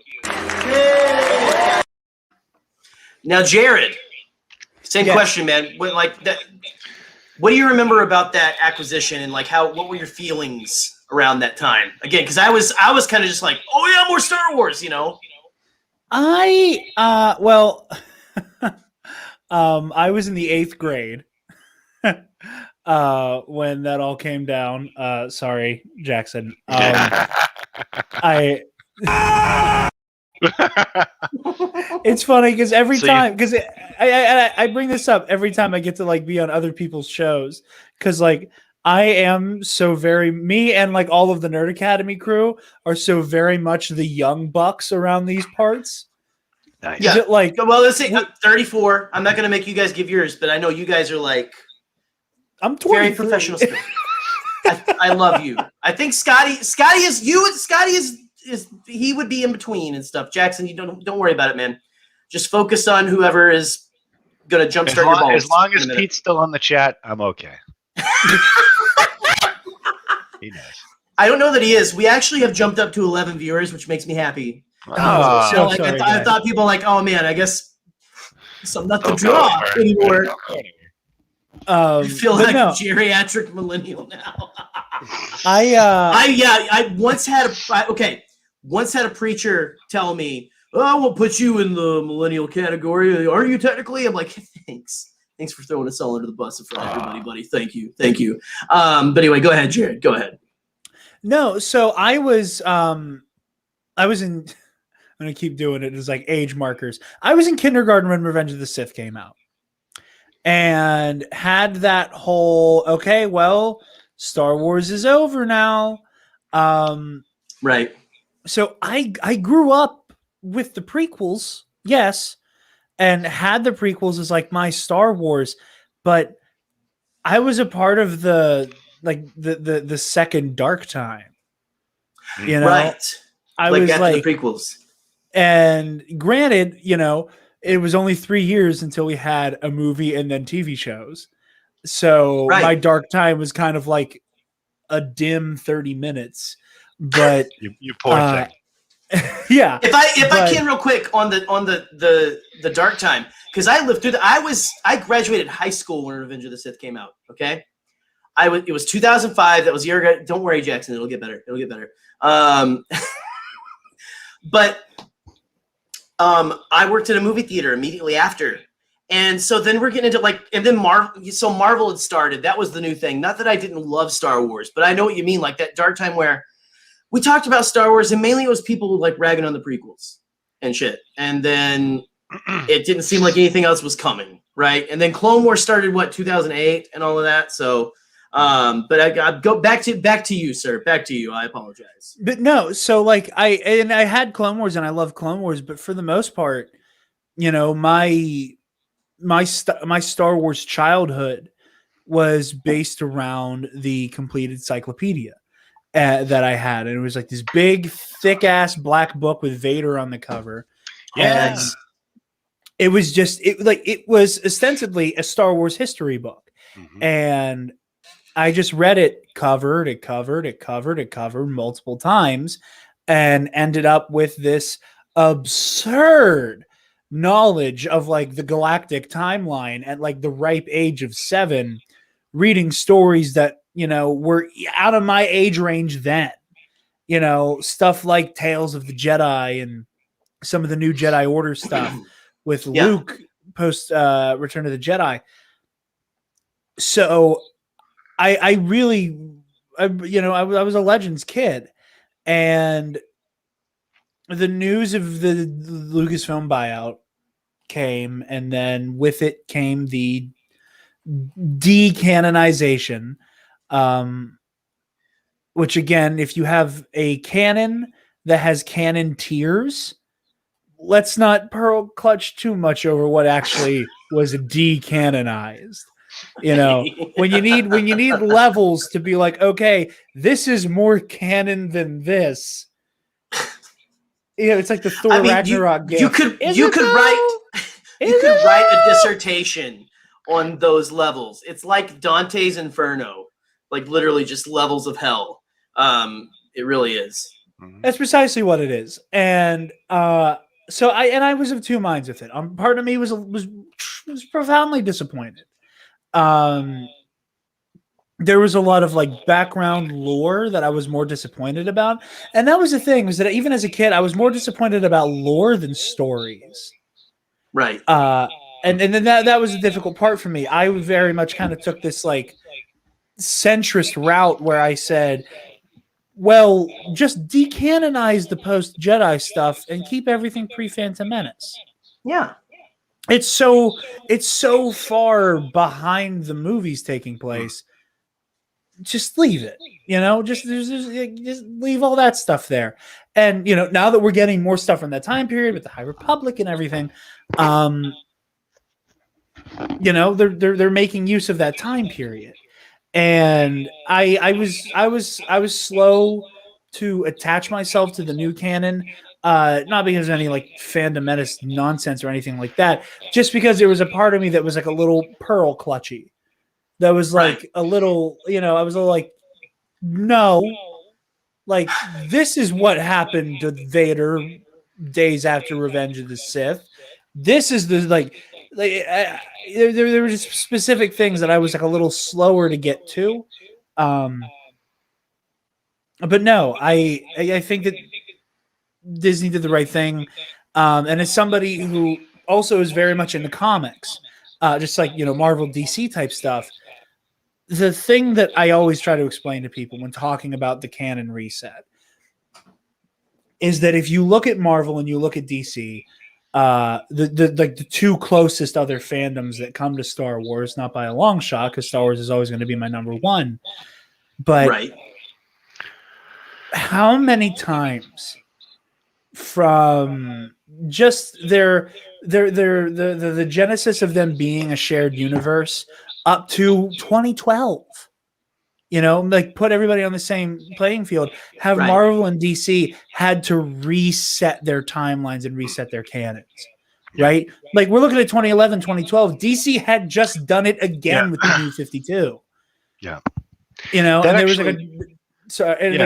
Now, Jarod, same question, man. What do you remember about that acquisition, and what were your feelings around that time? Again, because I was kind of just like, oh yeah, more Star Wars, I was in the 8th grade when that all came down. Sorry, Jaxxon. It's funny because every time, because I bring this up every time I get to be on other people's shows, because I am so me and all of the Nerd Academy crew are so very much the young bucks around these parts. Nice. Yeah. Well, let's say 34. I'm not going to make you guys give yours, but I know you guys are I'm 23. Very professional. I love you. I think Scotty is you, and Scotty is he would be in between and stuff. Jaxxon, you don't worry about it, man. Just focus on whoever is going to jumpstart your balls. As long as Pete's still on the chat, I'm okay. He knows. I don't know that he is. We actually have jumped up to 11 viewers, which makes me happy. Oh, so I thought people oh man, I guess I'm not the draw anymore. I feel like a geriatric millennial now. I once had a preacher tell me, "Oh, we'll put you in the millennial category. Are you technically?" I'm like, "Thanks for throwing us all under the bus in front of everybody, buddy. Thank you." But anyway, go ahead, Jarod. Go ahead. No, so I was in. I'm gonna keep doing it as age markers. I was in kindergarten when Revenge of the Sith came out, and had that whole Star Wars is over now. Right. So I grew up with the prequels, yes, and had the prequels as my Star Wars, but I was a part of the second dark time. Right. I was after the prequels. And granted, it was only 3 years until we had a movie and then TV shows. So my dark time was kind of a dim 30 minutes. But you poor thing. Yeah. If I can real quick on the dark time, because I lived through I graduated high school when Revenge of the Sith came out. Okay. It was 2005. That was the year. Don't worry, Jaxxon. It'll get better. But I worked at a movie theater immediately after. And so then we're getting into and then Marvel had started. That was the new thing. Not that I didn't love Star Wars, but I know what you mean. That dark time where we talked about Star Wars, and mainly it was people ragging on the prequels and shit. And then it didn't seem like anything else was coming, right? And then Clone Wars started 2008 and all of that. So, but I go back to you, sir. Back to you. I apologize. But no, so I had Clone Wars and I love Clone Wars, but for the most part, my Star Wars childhood was based around the complete encyclopedia that I had, and it was this big, thick ass black book with Vader on the cover. Yeah, and it was it was ostensibly a Star Wars history book, and I just read it cover to cover multiple times, and ended up with this absurd knowledge of the galactic timeline at the ripe age of 7, reading stories that were out of my age range then. Stuff like Tales of the Jedi and some of the new Jedi Order stuff with Luke post Return of the Jedi. So I was a Legends kid, and the news of the Lucasfilm buyout came, and then with it came the decanonization, which again, if you have a canon that has canon tiers, let's not pearl clutch too much over what actually was decanonized. When you need levels to be like, okay, this is more canon than this. It's like the Thor Ragnarok game. You could write a dissertation on those levels. It's like Dante's Inferno, like literally just levels of hell. It really is. That's precisely what it is. And so I was of two minds with it. Part of me was profoundly disappointed. There was a lot of like background lore that I was more disappointed about. And that was the thing, was that even as a kid, I was more disappointed about lore than stories. Right. And then that was a difficult part for me. I very much kind of took this like centrist route where I said, well, just decanonize the post Jedi stuff and keep everything pre-Phantom Menace. Yeah. It's so far behind the movies taking place. Just leave it, just leave all that stuff there. And, now that we're getting more stuff from that time period with the High Republic and everything, they're making use of that time period. And I was slow to attach myself to the new canon, not because of any like Phantom Menace nonsense or anything like that, just because there was a part of me that was like a little pearl clutchy. That was like a little, I was a little like, no, like this is what happened to Vader days after Revenge of the Sith. This is the there were just specific things that I was like a little slower to get to. But no, I think that Disney did the right thing. And as somebody who also is very much into comics, just like, Marvel, DC type stuff, the thing that I always try to explain to people when talking about the canon reset is that if you look at Marvel and you look at DC, the two closest other fandoms that come to Star Wars, not by a long shot, because Star Wars is always going to be my number one, but how many times from just the genesis of them being a shared universe up to 2012, like put everybody on the same playing field, have Marvel and DC had to reset their timelines and reset their canons, right? Like we're looking at 2011, 2012. DC had just done it again with the New 52. Yeah. And there was like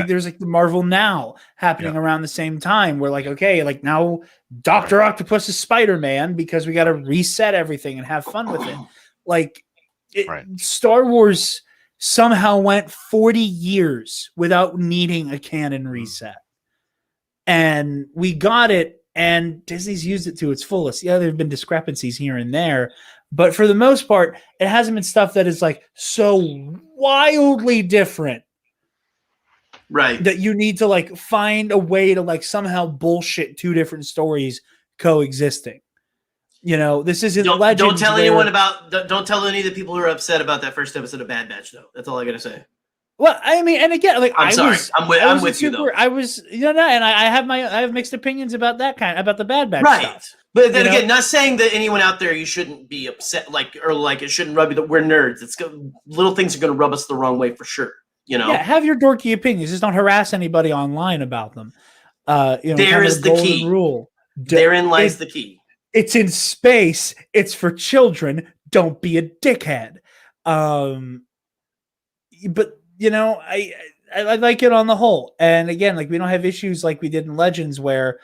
there's like the Marvel Now happening around the same time. We're like, okay, like now Dr. Octopus is Spider-Man because we got to reset everything and have fun with it. Like Star Wars somehow went 40 years without needing a canon reset. And we got it, and Disney's used it to its fullest. Yeah, there have been discrepancies here and there, but for the most part, it hasn't been stuff that is like so wildly different. Right. That you need to like find a way to like somehow bullshit two different stories coexisting. This isn't Legends. Don't tell anyone don't tell any of the people who are upset about that first episode of Bad Batch, though. That's all I gotta say. Well, I mean, and again, like I'm with you though. I was, and I have mixed opinions about about the Bad Batch stuff. But then again, not saying that anyone out there you shouldn't be upset, or it shouldn't rub you that we're nerds. Little things are gonna rub us the wrong way for sure. Yeah, have your dorky opinions. Just don't harass anybody online about them. There is the key. Rule. Therein lies the key. It's in space. It's for children. Don't be a dickhead. But I like it on the whole. And again, like we don't have issues like we did in Legends where,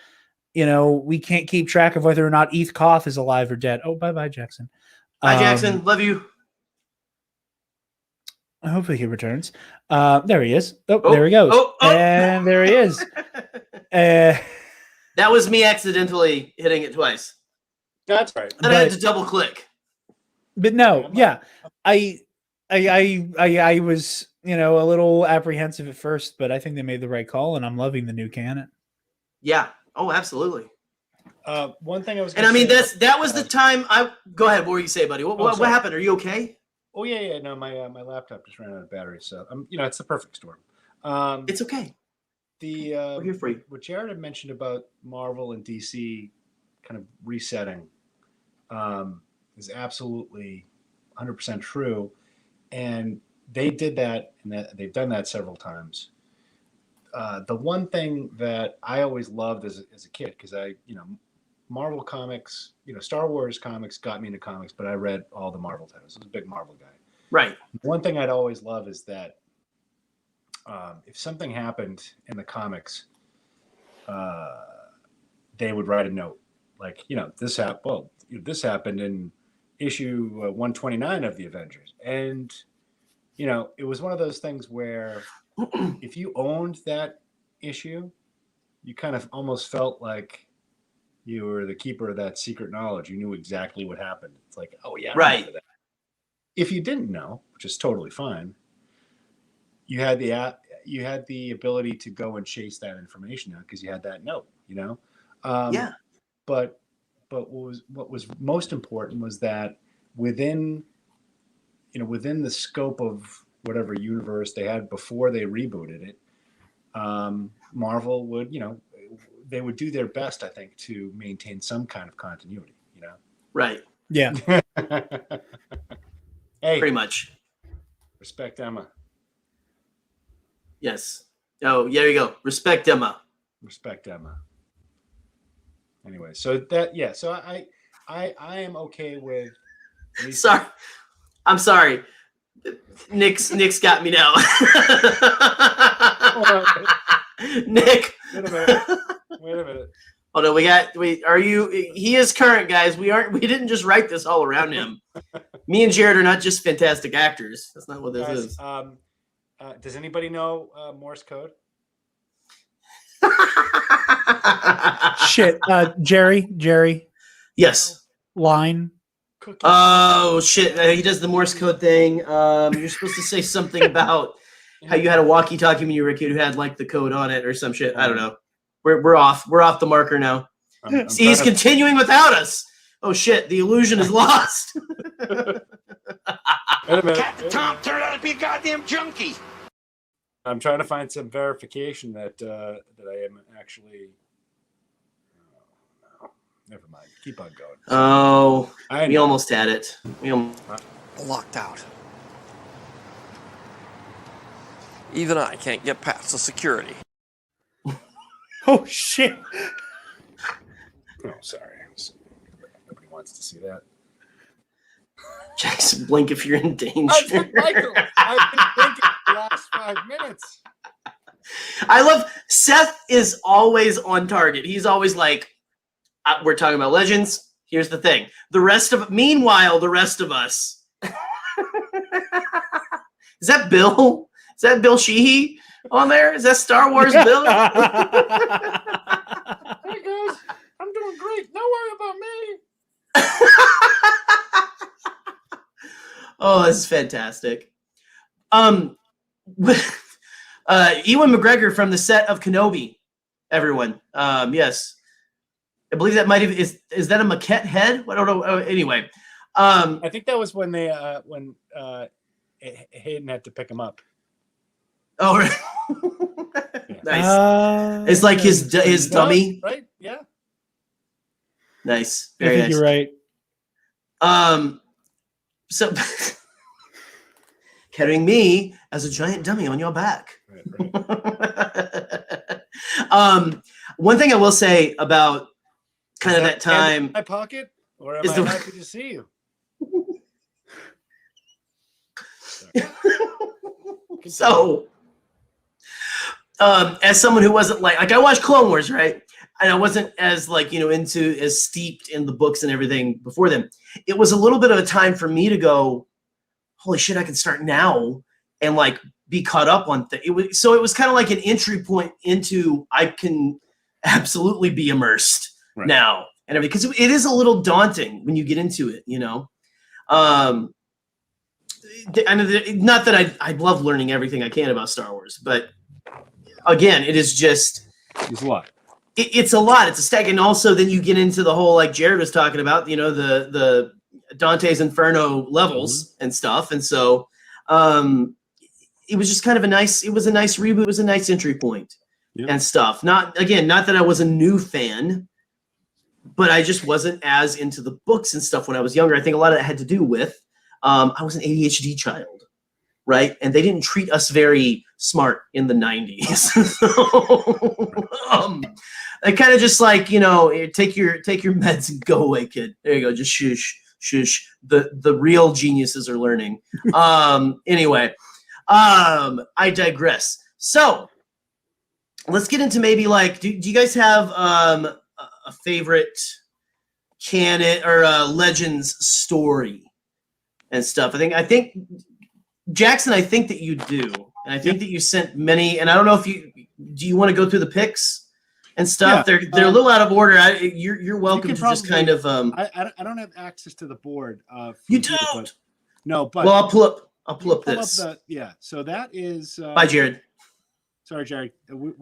we can't keep track of whether or not Eth Koth is alive or dead. Oh, bye, Jaxxon. Bye, Jaxxon. Love you. Hopefully he returns. There he is. Oh, there he goes. And there he is. That was me accidentally hitting it twice. That's right. And I had to double click. But no, yeah. I was, a little apprehensive at first, but I think they made the right call, and I'm loving the new canon. Yeah. Oh, absolutely. One thing I was, and I mean that was the time. Go ahead. What were you say, buddy? What happened? Are you okay? Oh yeah. No, my laptop just ran out of battery, so it's the perfect storm. It's okay. We're here for you. What Jarod had mentioned about Marvel and DC kind of resetting is absolutely 100% true, and they did that, and they've done that several times. The one thing that I always loved as a kid, because Marvel comics, Star Wars comics got me into comics, but I read all the Marvel titles. I was a big Marvel guy. Right. One thing I'd always love is that if something happened in the comics, they would write a note like, this happened. Well, this happened in issue 129 of the Avengers, and it was one of those things where if you owned that issue, you kind of almost felt like you were the keeper of that secret knowledge. You knew exactly what happened. It's like, oh yeah, I remember that. If you didn't know, which is totally fine, you had the ability to go and chase that information out because you had that note. Yeah. But what was most important was that within the scope of whatever universe they had before they rebooted it, Marvel would, they would do their best, I think, to maintain some kind of continuity, Right. Yeah. Hey, pretty much. Respect Emma. Yes. Oh, there you go. Respect Emma. Respect Emma. Anyway, so that, yeah, so I am okay with. Sorry. I'm sorry. Nick's got me now. Nick. Wait a minute. Oh no, he is current, guys. We didn't just write this all around him. Me and Jarod are not just fantastic actors. That's not what this is. Does anybody know Morse code? Shit. Gerry. Yes. Line. Cookie. Oh shit! He does the Morse code thing. You're supposed to say something about how you had a walkie-talkie when you were a kid who had like the code on it or some shit. I don't know. We're off. We're off the marker now. See, he's continuing without us. Oh shit! The illusion is lost. Wait a minute. Captain Tom turned out to be a goddamn junkie. I'm trying to find some verification that I am actually. Oh, no. Never mind. Keep on going. Oh, we almost had it. Locked out. Even I can't get past the security. Oh shit! Oh, sorry. Nobody wants to see that. Jaxxon, blink if you're in danger. I've been thinking the last 5 minutes. I love Seth is always on target. He's always like, we're talking about Legends. Here's the thing. Meanwhile, the rest of us. Is that Bill? Is that Bill Sheehy on there? Is that Star Wars Bill? Hey guys, I'm doing great. Don't worry about me. Oh, this is fantastic. Ewan McGregor from the set of Kenobi. Everyone, yes, I believe that might have is that a maquette head? I don't know. Anyway, I think that was when they when Hayden had to pick him up. Oh, right. Nice. It's like his dummy, right? Yeah. Nice. Very nice. You're right. So carrying me as a giant dummy on your back. Right. One thing I will say about kind of that time in my pocket, or am I happy to see you? So, as someone who wasn't like I watched Clone Wars, right? And I wasn't as as steeped in the books and everything before them. It was a little bit of a time for me to go, holy shit, I can start now and like be caught up on things. It was kind of like an entry point into I can absolutely be immersed now and everything, because it is a little daunting when you get into it, you know. I know not that I love learning everything I can about Star Wars, but again, it is just it's a lot. It's a lot. It's a stack, and also then you get into the whole, like Jarod was talking about, you know, the Dante's Inferno levels and stuff, and so it was just kind of a nice reboot. It was a nice entry point and stuff. Not that I was a new fan, but I just wasn't as into the books and stuff when I was younger. I think a lot of that had to do with I was an ADHD child, right? And they didn't treat us very smart in the 90s. So, I kind of just like, you know, take your meds and go away, kid. There you go. Just shush. The real geniuses are learning. Anyway, I digress. So let's get into maybe like, do you guys have a favorite canon or Legends story and stuff? I think Jaxxon, I think that you do, and I think that you sent many. And I don't know if do you want to go through the picks and stuff? Yeah, they're a little out of order. You're welcome to just kind of. I don't have access to the board. You don't. But well, I'll pull up this. So that is. Bye, Jarod. Sorry, Jerry. We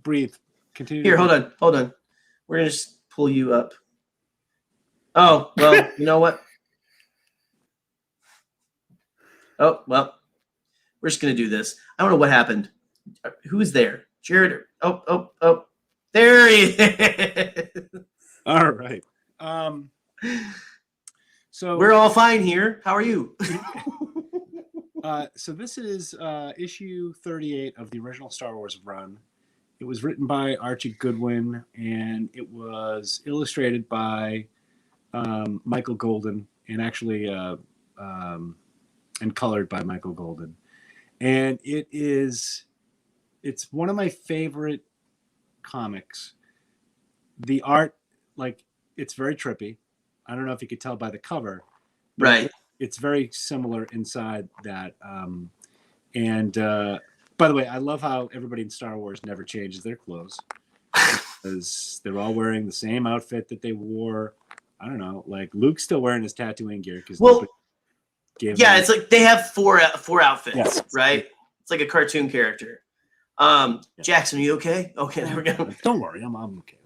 breathe. Continue. Here, hold on. We're gonna just pull you up. Oh well, you know what? Oh well, we're just gonna do this. I don't know what happened. Who is there? Jarod. Oh. There he is. All right. So we're all fine here. How are you? So this is issue 38 of the original Star Wars run. It was written by Archie Goodwin, and it was illustrated by Michael Golden, and actually and colored by Michael Golden. And it's one of my favorite comics. The art, like, it's very trippy. I don't know if you could tell by the cover, right? It's very similar inside that. And by the way, I love how everybody in Star Wars never changes their clothes, because they're all wearing the same outfit that they wore. I don't know, like Luke's still wearing his Tatooine gear because it's like they have four outfits, right? It's like a cartoon character. Jaxxon, are you okay? Okay, there we go. Don't worry, I'm okay.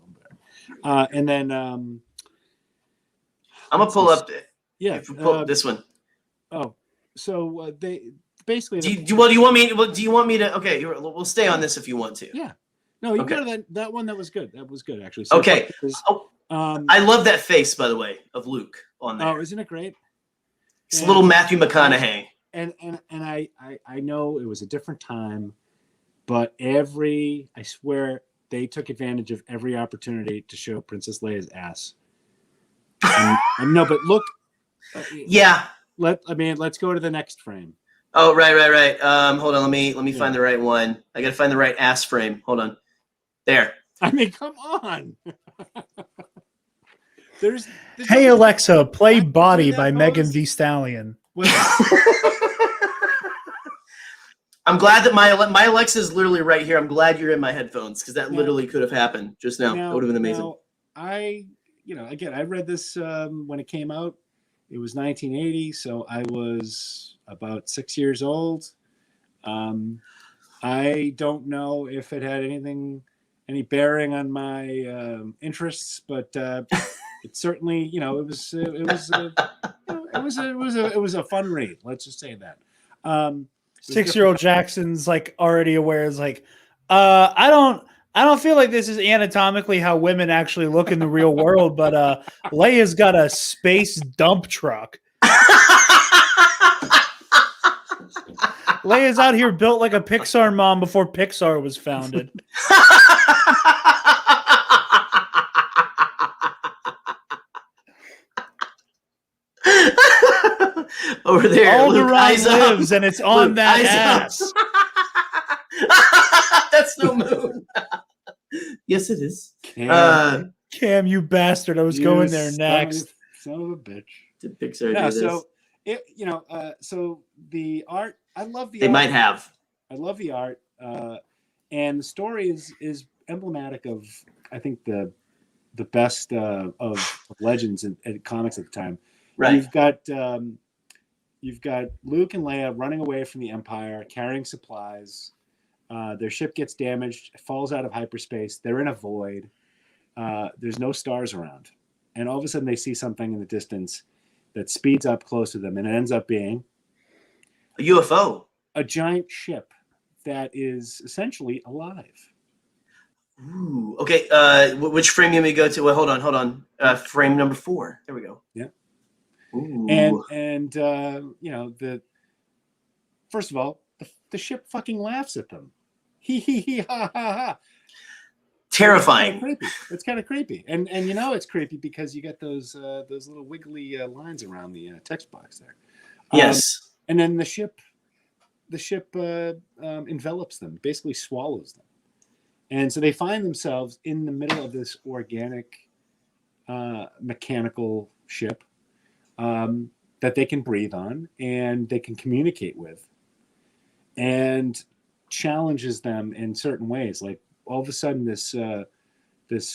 And then I'm gonna pull up. Pull up this one. Oh, so they basically. Do you want me? Do you want me to? Okay, we'll stay on this if you want to. Yeah. No, you got that one. That was good. That was good, actually. So okay. I love that face, by the way, of Luke on there. Oh, isn't it great? It's a little Matthew McConaughey. And I know it was a different time, but I swear they took advantage of every opportunity to show Princess Leia's ass. And no, but look. Yeah. Let's go to the next frame. Oh, right. Hold on. Let me find the right one. I gotta find the right ass frame. Hold on. There. I mean, come on. There's Hey Alexa, play Body by Megan Thee Stallion. I'm glad that my Alexa is literally right here. I'm glad you're in my headphones, because that literally could have happened just now. That would have been amazing. I read this when it came out. It was 1980, so I was about 6 years old. I don't know if it had any bearing on my interests, but it certainly, it was a fun read. Let's just say that. 6-year-old Jackson's like already aware. Is like, I don't feel like this is anatomically how women actually look in the real world, but Leia's got a space dump truck. Leia's out here built like a Pixar mom before Pixar was founded. Over there, Alderaan lives, and it's on that ass. That's no moon. Yes, it is. Cam, you bastard! I was going there next. Son of a bitch. Did Pixar do this? So so the art I love the They art. might have. I love the art, and the story is emblematic of, I think, the best of legends and comics at the time. Right. You've got Luke and Leia running away from the Empire, carrying supplies. Their ship gets damaged, falls out of hyperspace. They're in a void. There's no stars around, and all of a sudden they see something in the distance that speeds up close to them, and it ends up being A UFO. a giant ship that is essentially alive. Ooh. Okay. Which frame you may go to? Well, hold on. Frame number 4. There we go. Yeah. Ooh. And first of all, the ship fucking laughs at them. He ha ha ha. Terrifying. It's kind of creepy, and it's creepy because you get those little wiggly lines around the text box there. Yes. And then the ship envelops them, basically swallows them, and so they find themselves in the middle of this organic, mechanical ship that they can breathe on and they can communicate with, and challenges them in certain ways. Like all of a sudden, this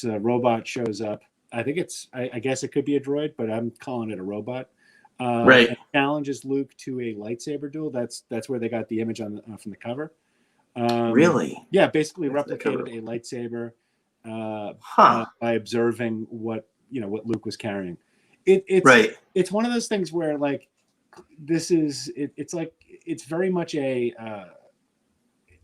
robot shows up. I think I guess it could be a droid, but I'm calling it a robot. Right. And challenges Luke to a lightsaber duel. That's where they got the image from the cover. Really? Yeah, basically That's the cover. replicated a lightsaber Huh. by observing what Luke was carrying. It's Right. It's one of those things where like it's very much a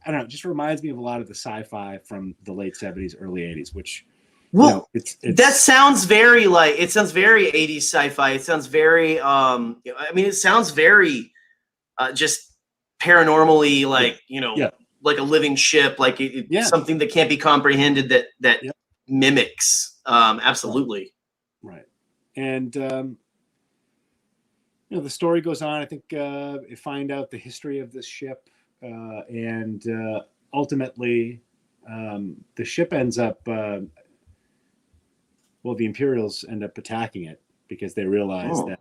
I don't know. It just reminds me of a lot of the sci-fi from the late 70s, early 80s, which Well, it's that sounds very it sounds very 80s sci-fi. It sounds very it sounds very just paranormally like a living ship, like something that can't be comprehended that mimics. Absolutely. Right. And the story goes on. I think you find out the history of this ship, and ultimately the ship ends up the Imperials end up attacking it because they realize that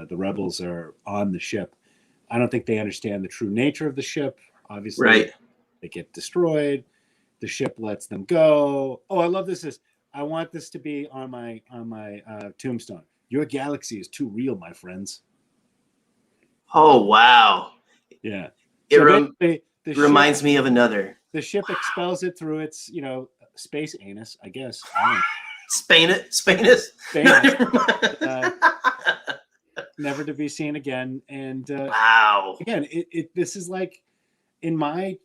the rebels are on the ship. I don't think they understand the true nature of the ship. Obviously, right. They get destroyed. The ship lets them go. Oh, I love this. I want this to be on my tombstone. Your galaxy is too real, my friends. Oh, wow. Yeah. It So reminds me of another. The ship expels it through its, space anus, I guess. Spanus. Never to be seen again. And wow. Again, this is like in my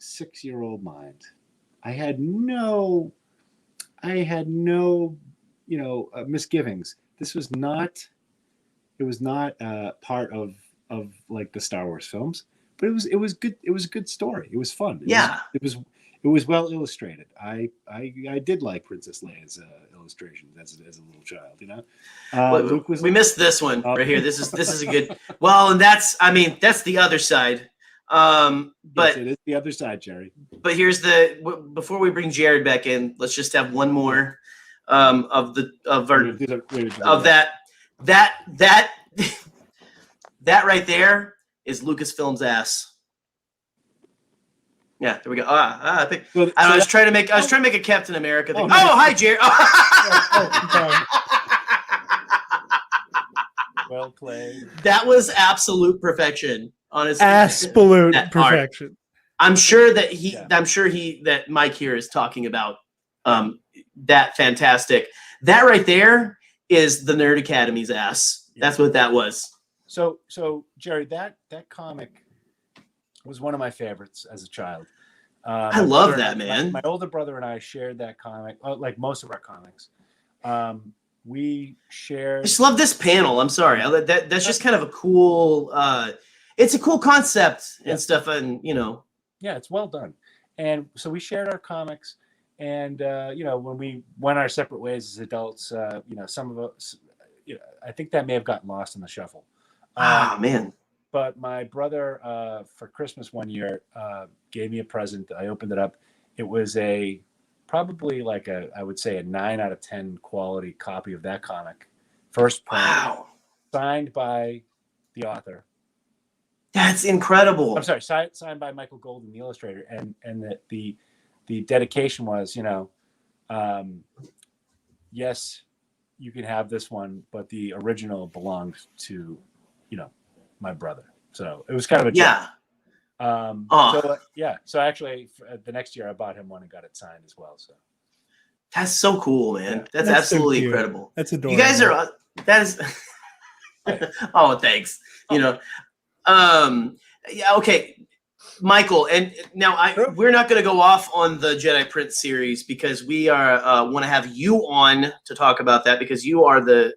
6-year-old mind, I had no misgivings. This was not. It was not part of like the Star Wars films, but it was good. It was a good story. It was fun. It was well illustrated. I did like Princess Leia's illustrations as a little child. Luke we missed this one right here. This is a good. Well, and that's the other side. But yes, it is the other side, Jerry. But here's before we bring Jarod back in, let's just have one more of that right there is Lucasfilm's ass. Yeah, there we go. I was trying to make a Captain America thing. Nice. Oh, hi, Jarod. Well played. That was absolute perfection. Honestly, absolute perfection. Art. I'm sure that Mike here is talking about that fantastic. That right there is the Nerd Academy's ass. Yeah. That's what that was. So Jerry, that comic was one of my favorites as a child. I love that, man. My older brother and I shared that comic, like most of our comics. We shared. I just love this panel. I'm sorry. That's just kind of a cool. It's a cool concept and stuff, and Yeah, it's well done. And so we shared our comics, and when we went our separate ways as adults, some of us, I think that may have gotten lost in the shuffle. Man. But my brother, for Christmas one year, gave me a present. I opened it up. It was probably like I would say a 9 out of 10 quality copy of that comic. First print. Wow. Signed by the author. That's incredible. I'm sorry, signed by Michael Golden, the illustrator, and that the dedication was, yes, you can have this one, but the original belonged to, my brother. So it was kind of a joke. So actually, the next year I bought him one and got it signed as well. So that's so cool, man. Yeah, that's absolutely so incredible. That's adorable. You guys are that is. Oh, thanks. Yeah. Okay, Michael, and now we're not going to go off on the Jedi Prince series because we are want to have you on to talk about that because you are the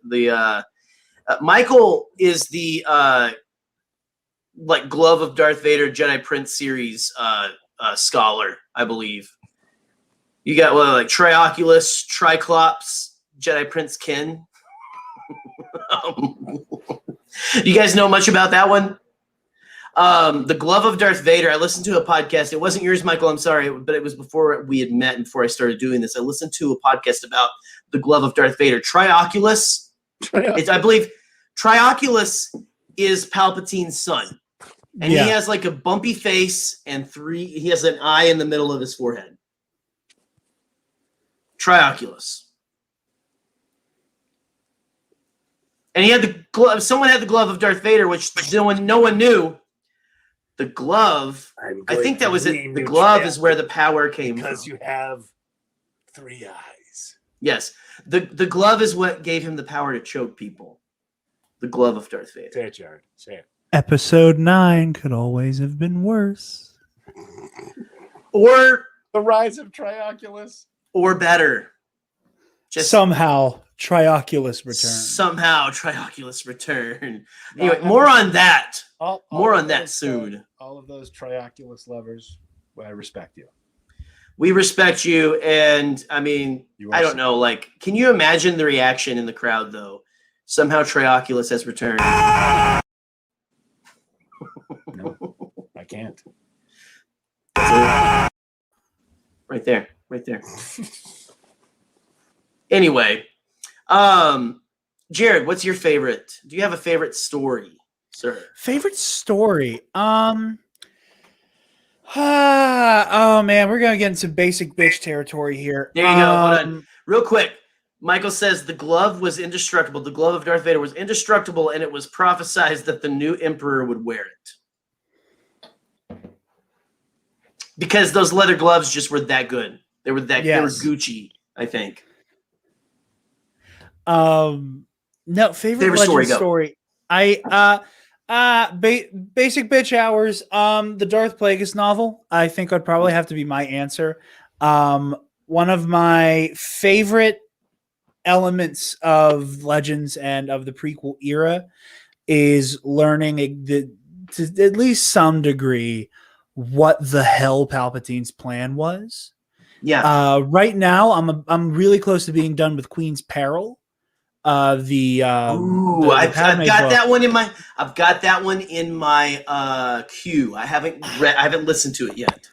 Michael is the like Glove of Darth Vader Jedi Prince series scholar, I believe. You got like Trioculus, Triclops, Jedi Prince Ken. You guys know much about that one? The Glove of Darth Vader. I listened to a podcast. It wasn't yours, Michael. I'm sorry, but it was before we had met and before I started doing this. I listened to a podcast about the Glove of Darth Vader. Trioculus. I believe Trioculus is Palpatine's son. And he has like a bumpy face and he has an eye in the middle of his forehead. Trioculus. And he had the glove. Someone had the Glove of Darth Vader, which no one knew. The glove, I think that was it. The glove is where the power came from. Because you have 3 eyes. Yes. The glove is what gave him the power to choke people. The Glove of Darth Vader. Say it, Jarod. Say it. Episode 9 could always have been worse. Or The Rise of Trioculus. Or better. Just somehow Trioculus return. Somehow Trioculus return. Anyway, more on that. More on that soon. All of those Trioculus lovers, I respect you. We respect you, and I mean, I don't know. Like, can you imagine the reaction in the crowd, though? Somehow Trioculus has returned. No, I can't. Right there. Anyway, Jarod, what's your favorite? Do you have a favorite story, sir? Favorite story? Oh man, we're gonna get into basic bitch territory here. There you go. Hold on, real quick. Michael says the glove was indestructible. The glove of Darth Vader was indestructible, and it was prophesized that the new emperor would wear it because those leather gloves just were that good. They were they were Gucci, I think. No, favorite story. Basic bitch hours. The Darth Plagueis novel. I think would probably have to be my answer. One of my favorite elements of Legends and of the prequel era is learning to at least some degree what the hell Palpatine's plan was. Yeah. Right now, I'm really close to being done with Queen's Peril. I've got that one in my. I've got that one in my queue. I haven't listened to it yet.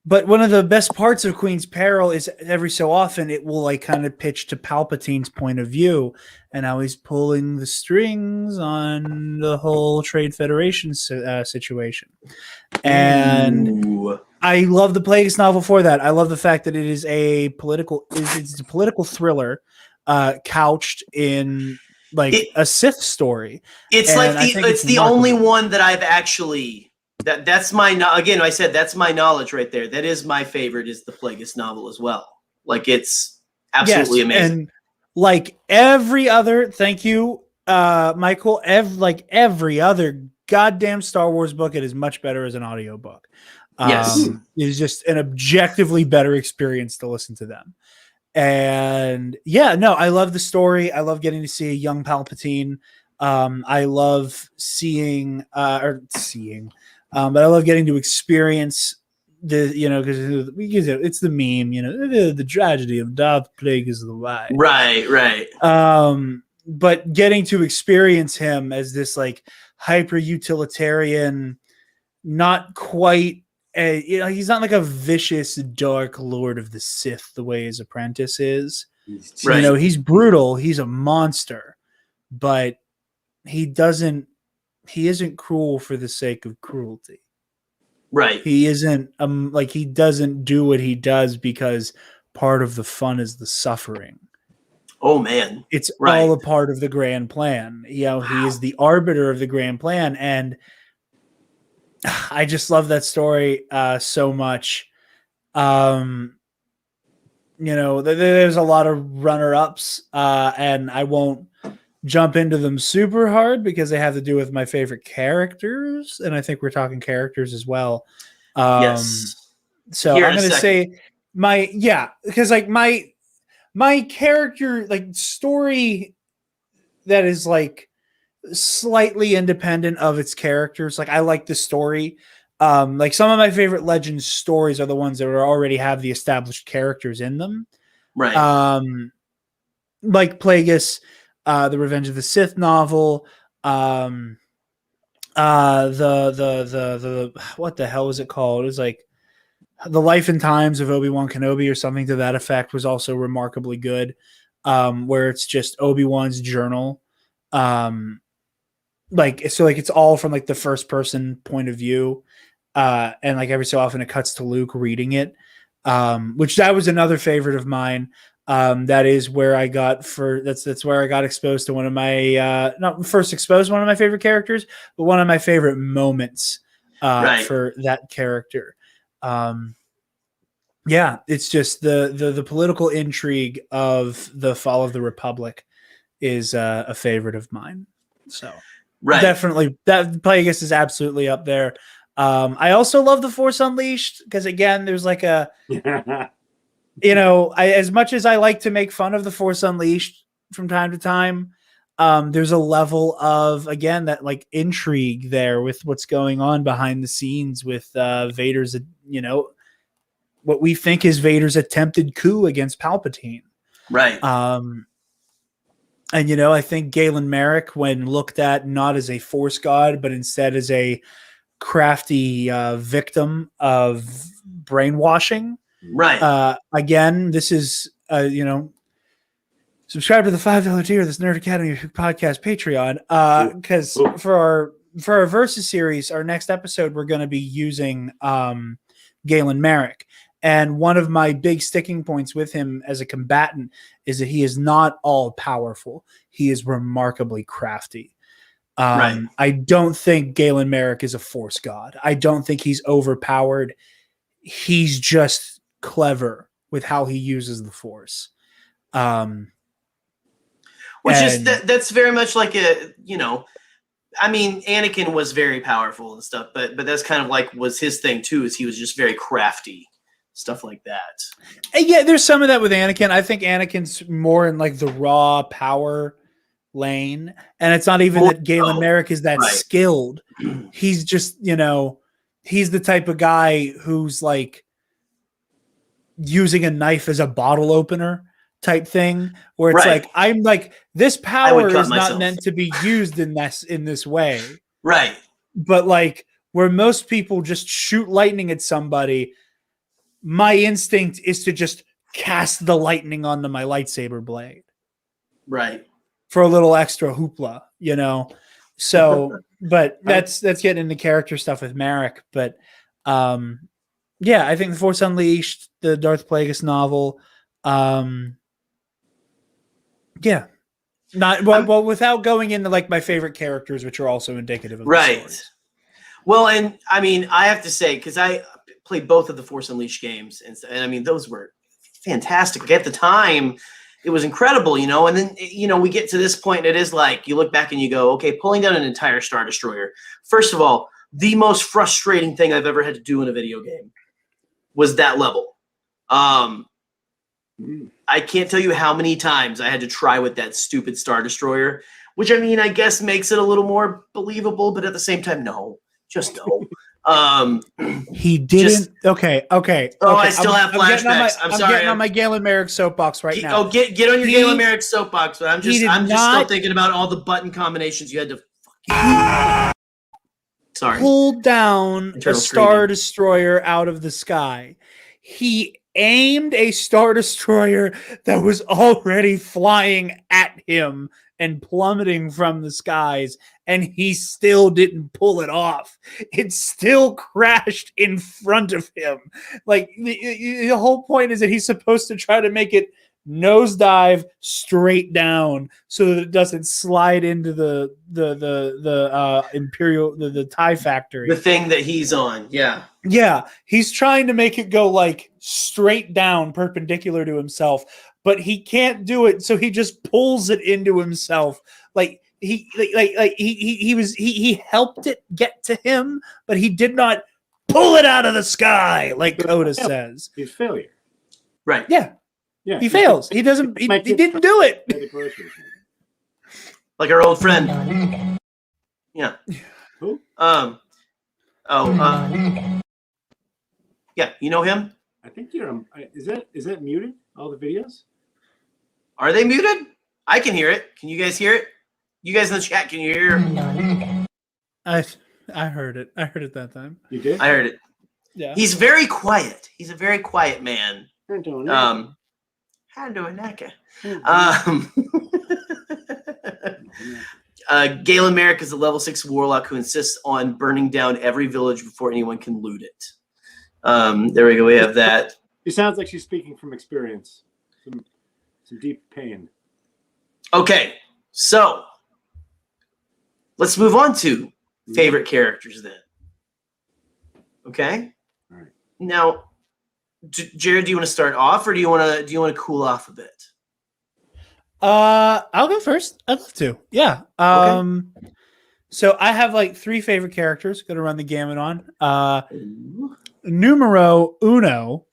But one of the best parts of Queen's Peril is every so often it will like kind of pitch to Palpatine's point of view and how he's pulling the strings on the whole Trade Federation situation. And I love the Plagueis novel for that. I love the fact that it is it's a political thriller couched in like a Sith story. It's it's the only one that I've actually. That's my again. I said that's my knowledge right there. That is my favorite. Is the Plagueis novel as well? Like it's absolutely amazing. And like every other, thank you, Michael. Every other goddamn Star Wars book, it is much better as an audiobook. Yes, it is just an objectively better experience to listen to them. And yeah, no, I love the story. I love getting to see a young Palpatine. I love but I love getting to experience because it's the meme, the tragedy of Darth Plagueis the Wise. Right. But getting to experience him as this like hyper utilitarian, not quite, he's not like a vicious dark lord of the Sith the way his apprentice is. Right. He's brutal. He's a monster, but he doesn't he isn't cruel for the sake of cruelty. Right. He isn't like, he doesn't do what he does because part of the fun is the suffering. Oh man. It's Right. all a part of the grand plan. You know, he is the arbiter of the grand plan. And I just love that story so much. You know, there's a lot of runner-ups, and I won't jump into them super hard because they have to do with my favorite characters, and I think we're talking characters as well. Yes. So Here I'm in a going to second. say because like my character, like, story that is like slightly independent of its characters. Like, I like the story. Like, some of my favorite Legends stories are the ones that already have the established characters in them. Right. Like Plagueis, the Revenge of the Sith novel, the what the hell was it called? It was like The Life and Times of Obi-Wan Kenobi or something to that effect, was also remarkably good. Where it's just Obi-Wan's journal. Like, so like it's all from like the first person point of view. And like every so often it cuts to Luke reading it. Which that was another favorite of mine. That is where I got that's where I got exposed to one of my not first exposed to one of my favorite characters, but one of my favorite moments for that character. Yeah, it's just the political intrigue of the Fall of the Republic is a favorite of mine. So definitely that Plagueis is absolutely up there. I also love The Force Unleashed because, again, there's like a you know, as much as I like to make fun of The Force Unleashed from time to time, there's a level of, again, that like intrigue there with what's going on behind the scenes with Vader's, you know, what we think is Vader's attempted coup against Palpatine. Right. And, you know, I think Galen Merrick, when looked at not as a Force god, but instead as a crafty victim of brainwashing. Right. Again, this is, you know, subscribe to the $5 tier of this Nerd Academy podcast Patreon. Because for our Versus series, our next episode, we're going to be using Galen Merrick. And one of my big sticking points with him as a combatant is that he is not all powerful. He is remarkably crafty. I don't think Galen Merrick is a Force god. I don't think he's overpowered. He's just clever with how he uses the Force. That's very much like a, you know, I mean, Anakin was very powerful and stuff, but that's kind of like was his thing too, is he was just very crafty, stuff like that. And yeah, there's some of that with Anakin. I think Anakin's more in like the raw power lane, and it's not even that Galen Merrick is that skilled. He's just, you know, he's the type of guy who's like using a knife as a bottle opener type thing, where it's like, I'm like, this power is not meant to be used in this way. Right. But like where most people just shoot lightning at somebody, my instinct is to just cast the lightning onto my lightsaber blade. Right. For a little extra hoopla, you know? So, but that's getting into character stuff with Merrick. But yeah, I think The Force Unleashed, the Darth Plagueis novel, yeah. Not well, without going into like my favorite characters, which are also indicative of the stories. Well, and I mean, I have to say, because I played both of the Force Unleashed games, and I mean, those were fantastic. Like, at the time, it was incredible, you know. And then, you know, we get to this point, and it is like you look back and you go, okay, pulling down an entire Star Destroyer. First of all, the most frustrating thing I've ever had to do in a video game was that level. I can't tell you how many times I had to try with that stupid Star Destroyer, which, I mean, I guess makes it a little more believable, but at the same time, no, just no. He didn't. Okay. Oh, I still have flashbacks. I'm sorry. I'm getting on my Galen Merrick soapbox right now. Oh, get on your Galen Merrick soapbox, but I'm just still thinking about all the button combinations you had to pull down a Star Destroyer out of the sky. He aimed a Star Destroyer that was already flying at him and plummeting from the skies, and he still didn't pull it off. It still crashed in front of him. Like the whole point is that he's supposed to try to make it nosedive straight down so that it doesn't slide into the Imperial the TIE factory. The thing that he's on. Yeah. Yeah, he's trying to make it go like straight down, perpendicular to himself, but he can't do it, so he just pulls it into himself. Like he helped it get to him, but he did not pull it out of the sky, like Coda says. He's failure. Right. Yeah. Yeah. He fails. He doesn't. He didn't do it. Like our old friend. Yeah. Who? Yeah, you know him? I think you're. Is that muted? All the videos? Are they muted? I can hear it. Can you guys hear it? You guys in the chat, can you hear? I heard it. I heard it that time. You did? I heard it. Yeah. He's very quiet. He's a very quiet man. Galen Merrick is a level 6 warlock who insists on burning down every village before anyone can loot it. There we go. We have that. He sounds like she's speaking from experience. Some deep pain. Okay, so let's move on to favorite characters then. Okay. All right. Now, Jared, do you want to start off, or do you want to cool off a bit? I'll go first. I'd love to. Yeah. Okay. So I have like 3 favorite characters. Going to run the gamut on. Numero uno.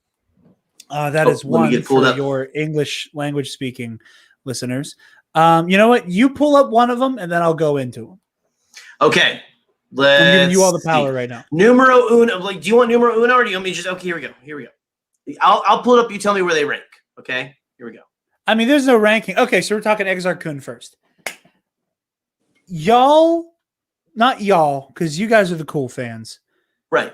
That is one for your English language speaking listeners. You know what? You pull up one of them, and then I'll go into them. Okay. I'm giving you all the power right now. Numero uno. Like, do you want numero uno, or do you want me to just? Okay, here we go. Here we go. I'll pull it up. You tell me where they rank. Okay. Here we go. I mean, there's no ranking. Okay, so we're talking Exar Kun first. Y'all, not y'all, because you guys are the cool fans. Right.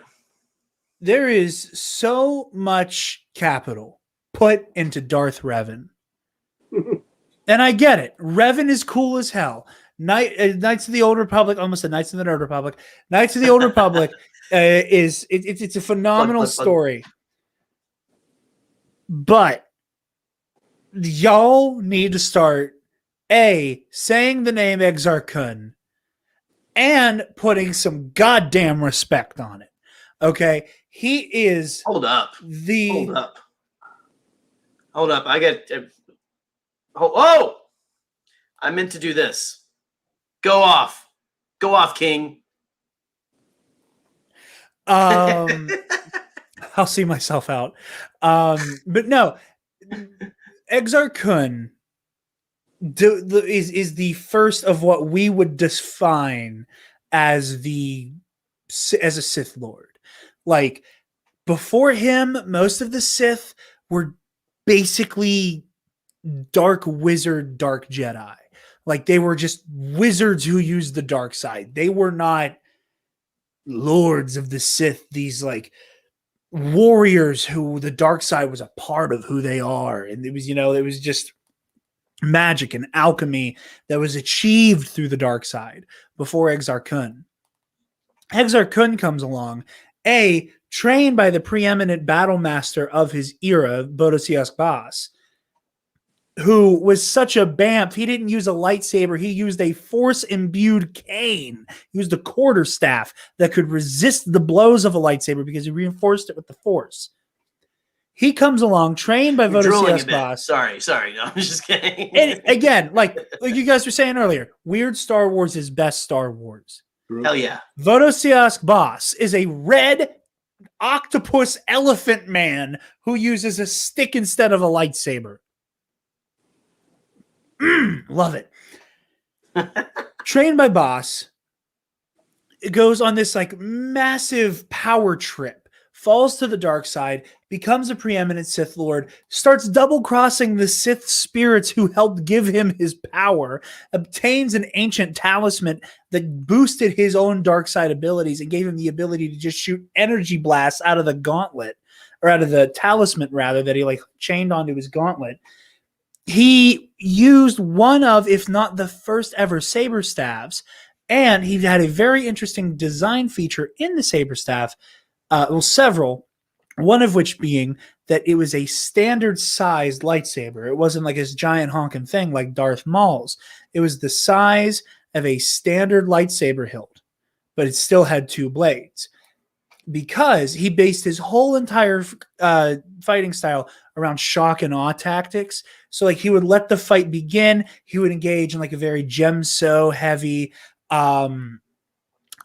There is so much capital put into Darth Revan. And I get it. Revan is cool as hell. Knights of the Old Republic, almost said Knights of the Old Republic. Knights of the Old Republic it's a phenomenal story. But y'all need to start saying the name Exar Kun and putting some goddamn respect on it. Okay, he is. Hold up. I got. Oh! I meant to do this. Go off, King. I'll see myself out. But no, Exar Kun is the first of what we would define as a Sith Lord. Like, before him, most of the Sith were basically dark wizard, dark Jedi. Like, they were just wizards who used the dark side. They were not lords of the Sith, these like warriors who the dark side was a part of who they are. And it was just magic and alchemy that was achieved through the dark side before Exar Kun. Exar Kun comes along, trained by the preeminent battle master of his era, Bodo-Siask Bas, who was such a bamf. He didn't use a lightsaber. He used a force-imbued cane. He used a quarterstaff that could resist the blows of a lightsaber because he reinforced it with the force. He comes along, trained by Bodo-Siask Bas. Sorry. No, I'm just kidding. And again, like you guys were saying earlier, weird Star Wars is best Star Wars. Hell yeah. Bodo-Siask Bas is a red octopus elephant man who uses a stick instead of a lightsaber. Love it. Trained by Bas, it goes on this like massive power trip, falls to the dark side, becomes a preeminent Sith Lord, starts double-crossing the Sith spirits who helped give him his power, obtains an ancient talisman that boosted his own dark side abilities and gave him the ability to just shoot energy blasts out of the gauntlet, or out of the talisman rather, that he like chained onto his gauntlet. he used one of, if not the first ever saber staffs, and he had a very interesting design feature in the saber staff. Well, several. One of which being that it was a standard sized lightsaber. It wasn't like this giant honking thing like Darth Maul's. It was the size of a standard lightsaber hilt, but it still had two blades. Because he based his whole entire fighting style around shock and awe tactics. So like he would let the fight begin. He would engage in like a very gem-so heavy. I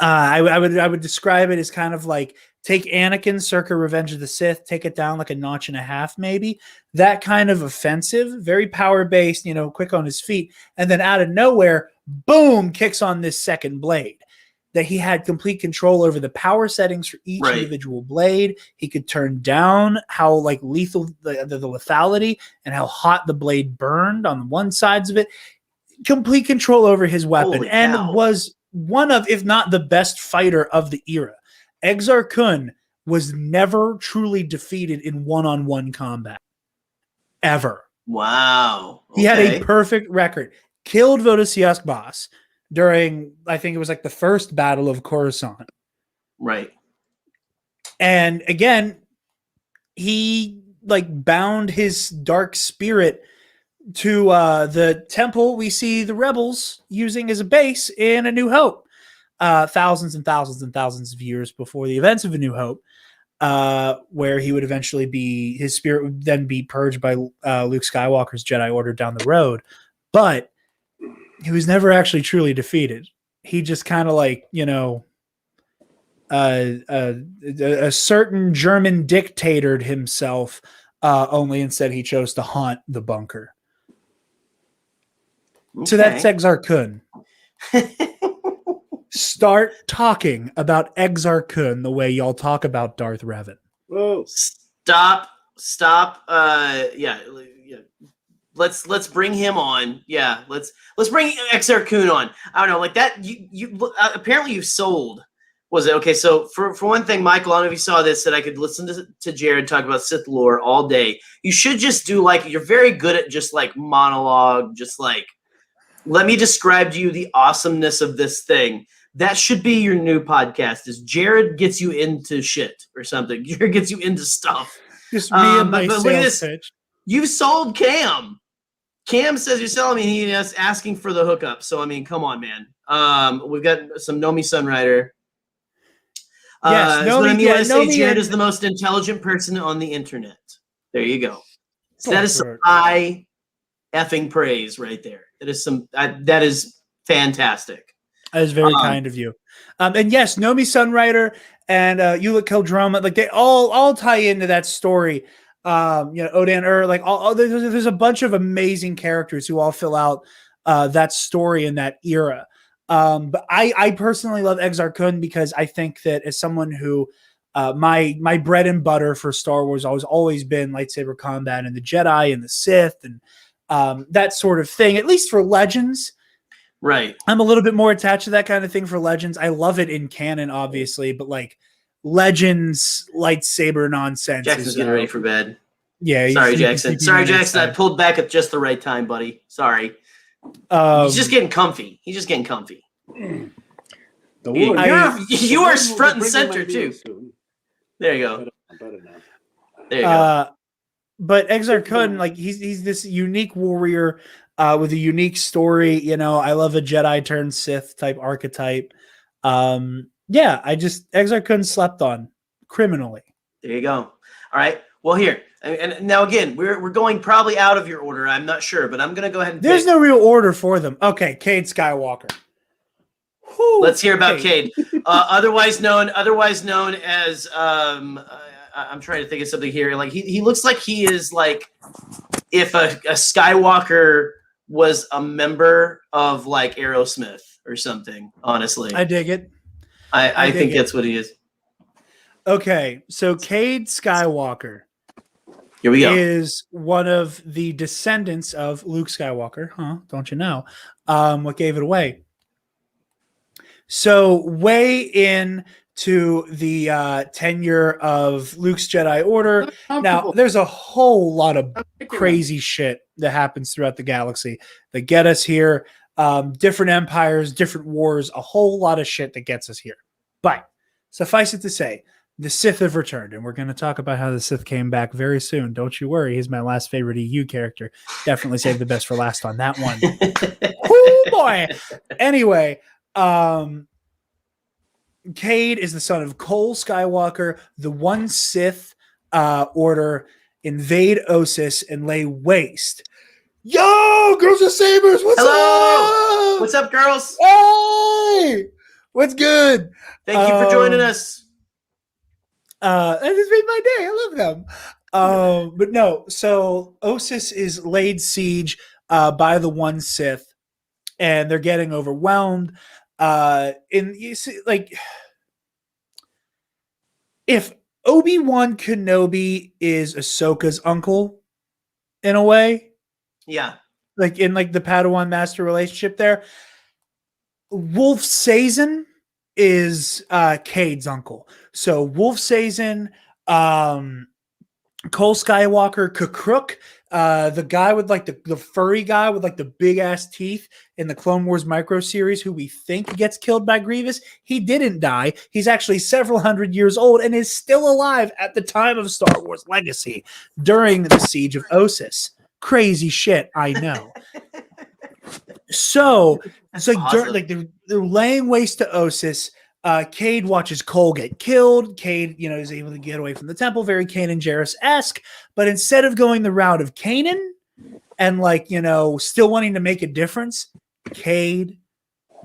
would describe it as kind of like take Anakin circa Revenge of the Sith, take it down like a notch and a half, maybe. That kind of offensive, very power-based, quick on his feet. And then out of nowhere, boom, kicks on this second blade. That he had complete control over the power settings for each individual blade. He could turn down how like lethal the lethality and how hot the blade burned on one sides of it. Complete control over his weapon and was one of, if not the best fighter of the era. Exar Kun was never truly defeated in one-on-one combat. Ever. Wow. Okay. He had a perfect record. Killed Vodasiask Boss during, I think it was like the first battle of Coruscant. Right. And again, he like bound his dark spirit to the temple we see the rebels using as a base in A New Hope. Thousands and thousands and thousands of years before the events of A New Hope, where he would eventually be, his spirit would then be purged by Luke Skywalker's Jedi Order down the road. But he was never actually truly defeated. He just kind of like, a certain German dictatored himself, only instead he chose to haunt the bunker. Okay. So that's Exar Kun. Start talking about Exar Kun the way y'all talk about Darth Revan. Whoa. Stop. Yeah. Let's bring him on. Yeah, let's bring Exar Kun on. I don't know, like that. You apparently you sold. Was it okay? So for one thing, Michael, I don't know if you saw this, that I could listen to Jarod talk about Sith lore all day. You should just do like, you're very good at just like monologue, just like, let me describe to you the awesomeness of this thing. That should be your new podcast. Is Jarod gets you into shit or something? Jarod gets you into stuff. Just me and my but look at this. pitch. You sold Cam. Cam says you're selling me. He is asking for the hookup. So I mean, come on, man. We've got some Nomi Sunrider. Yes, Nomi, what I mean when I say Nomi Jarod is the most intelligent person on the internet. There you go. So that is some high effing praise right there. That is that is fantastic. That is very kind of you. And yes, Nomi Sunrider and Eula Keldroma, like they all tie into that story. Odan like all there's a bunch of amazing characters who all fill out that story in that era. But I personally love Exar Kun because I think that as someone who my bread and butter for Star Wars always been lightsaber combat and the Jedi and the Sith and that sort of thing, at least for Legends. Right. I'm a little bit more attached to that kind of thing for Legends. I love it in canon, obviously, but like Legends lightsaber nonsense. Jackson's getting ready for bed. Yeah. Sorry, Jaxxon. Sorry, Jaxxon. I pulled back at just the right time, buddy. Sorry. He's just getting comfy. You are front and center too. There you go. There you go. But Exar Kun, like he's this unique warrior with a unique story. I love a Jedi turned Sith type archetype. Exar Kun slept on criminally. There you go. All right. Well, here and now again, we're going probably out of your order. I'm not sure, but I'm gonna go ahead and. There's no real order for them. Okay, Cade Skywalker. Whew, let's hear about Cade, otherwise known as I'm trying to think of something here. Like he looks like he is like if a Skywalker was a member of like Aerosmith or something. Honestly, I dig it. I think that's what he is. Okay, so Cade Skywalker. Here we go. Is one of the descendants of Luke Skywalker, huh? Don't you know? What gave it away? So way in to the tenure of Luke's Jedi Order. Now, there's a whole lot of crazy shit that happens throughout the galaxy that get us here. Different empires, different wars, a whole lot of shit that gets us here. But suffice it to say, the Sith have returned, and we're going to talk about how the Sith came back very soon. Don't you worry. He's my last favorite EU character. Definitely saved the best for last on that one. Oh, boy. Anyway, Cade is the son of Cole Skywalker. The one Sith order invade Ossus and lay waste. Yo, girls with sabers, what's up? What's up, girls? Hey, what's good? Thank you for joining us. That just made my day. I love them. But no, so Ossus is laid siege by the one Sith, and they're getting overwhelmed. And you see, like, if Obi-Wan Kenobi is Ahsoka's uncle in a way, yeah, like in like the Padawan master relationship there, Wolf Sazin is Cade's uncle. So Wolf Sazin, Cole Skywalker, Kakruk, the guy with like the furry guy with like the big ass teeth in the Clone Wars micro series, who we think gets killed by Grievous. He didn't die. He's actually several hundred years old and is still alive at the time of Star Wars Legacy during the siege of Ossus. Crazy shit, I know. So it's like awesome. They're laying waste to Ossus. Cade watches Cole get killed. Cade, is able to get away from the temple, very Kanan Jarrus-esque. But instead of going the route of Kanan and still wanting to make a difference, Cade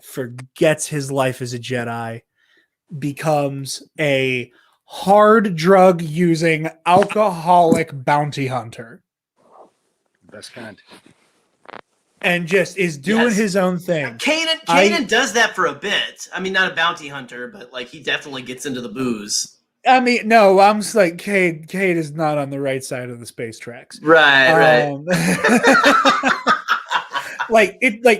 forgets his life as a Jedi, becomes a hard drug using alcoholic bounty hunter. Best kind. And just is doing his own thing. Kanan does that for a bit. I mean, not a bounty hunter, but he definitely gets into the booze. I mean, no, I'm just like Cade is not on the right side of the space tracks. Right.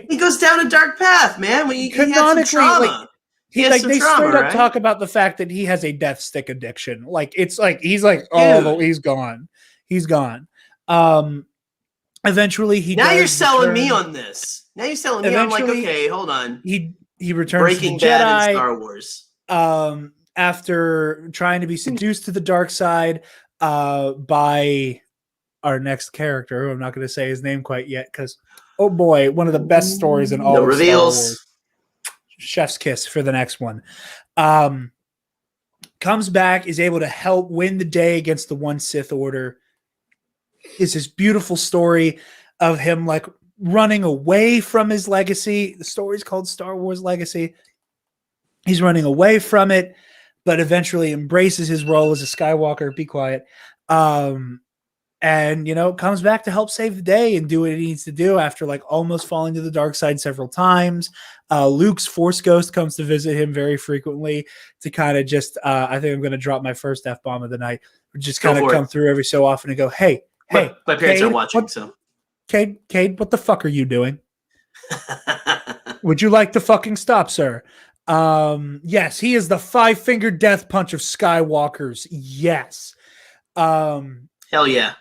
He goes down a dark path, man. He had some trauma. They straight up talk about the fact that he has a death stick addiction. He's gone. He's gone. Eventually, you're selling me on this. Now you're selling me. I'm like, okay, hold on. He returns Breaking to the Jedi, Bad in Star Wars. After trying to be seduced to the dark side by our next character, who I'm not going to say his name quite yet, because oh boy, one of the best stories in all of reveals. Star Wars. Chef's kiss for the next one. Comes back, is able to help win the day against the one Sith Order. Is this beautiful story of him running away from his legacy. The story's called Star Wars Legacy. He's running away from it, but eventually embraces his role as a Skywalker. Be quiet. And, comes back to help save the day and do what he needs to do after almost falling to the dark side several times. Luke's Force Ghost comes to visit him very frequently to kind of just, I think I'm going to drop my first F-bomb of the night. Just kind of come through every so often and go, hey, my parents are watching, so. Cade, what the fuck are you doing? Would you like to fucking stop, sir? Yes, he is the 5-finger death punch of Skywalkers. Yes. Hell yeah.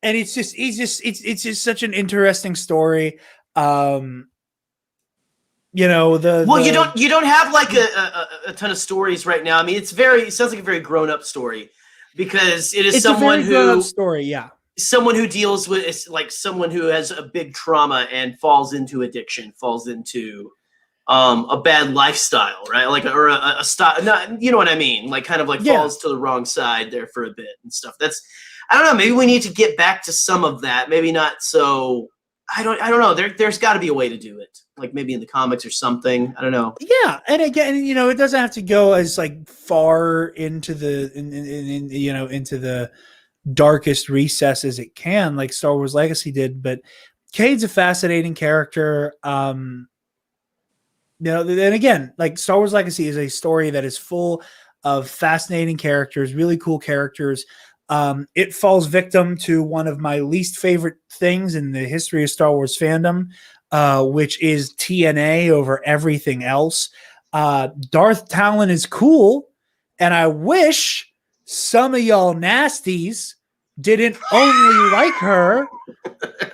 And it's just such an interesting story. You don't have a ton of stories right now. I mean, it sounds like a very grown up story because it's someone a very grown-up story. Yeah. Someone who deals with someone who has a big trauma and falls into addiction, falls into a bad lifestyle, right? Or a style. No, you know what I mean? Falls to the wrong side there for a bit and stuff. I don't know. Maybe we need to get back to some of that. Maybe not so. I don't know. There's got to be a way to do it. Maybe in the comics or something. I don't know. Yeah, and again, it doesn't have to go as far into the into the darkest recess as it can, like Star Wars Legacy did. But Cade's a fascinating character. And again, Star Wars Legacy is a story that is full of fascinating characters, really cool characters. It falls victim to one of my least favorite things in the history of Star Wars fandom, which is TNA over everything else. Darth Talon is cool. And I wish some of y'all nasties didn't only like her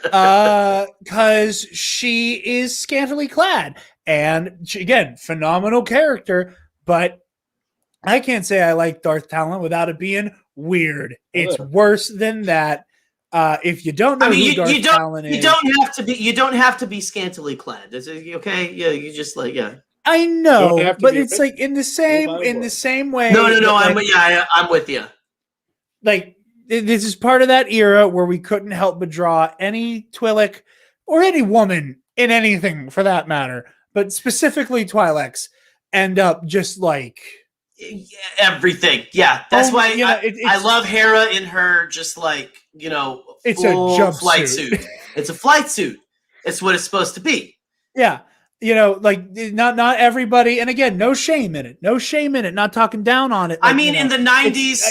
because she is scantily clad. And she, again, phenomenal character, but I can't say I like Darth Talon without it being weird. It's worse than that. If you don't know who Darth Talon is, you don't have to be scantily clad. Is it okay? Yeah, you just like I know, but it's like in the same way. No. Like, I'm with you. Like this is part of that era where we couldn't help but draw any Twi'lek or any woman in anything for that matter, but specifically Twi'leks end up just like everything. Yeah, that's why I love Hera in her just like it's a jump flight suit. It's a flight suit. It's what it's supposed to be. Yeah. Like not everybody, and again, no shame in it. Not talking down on it. Like, I mean, in the 90s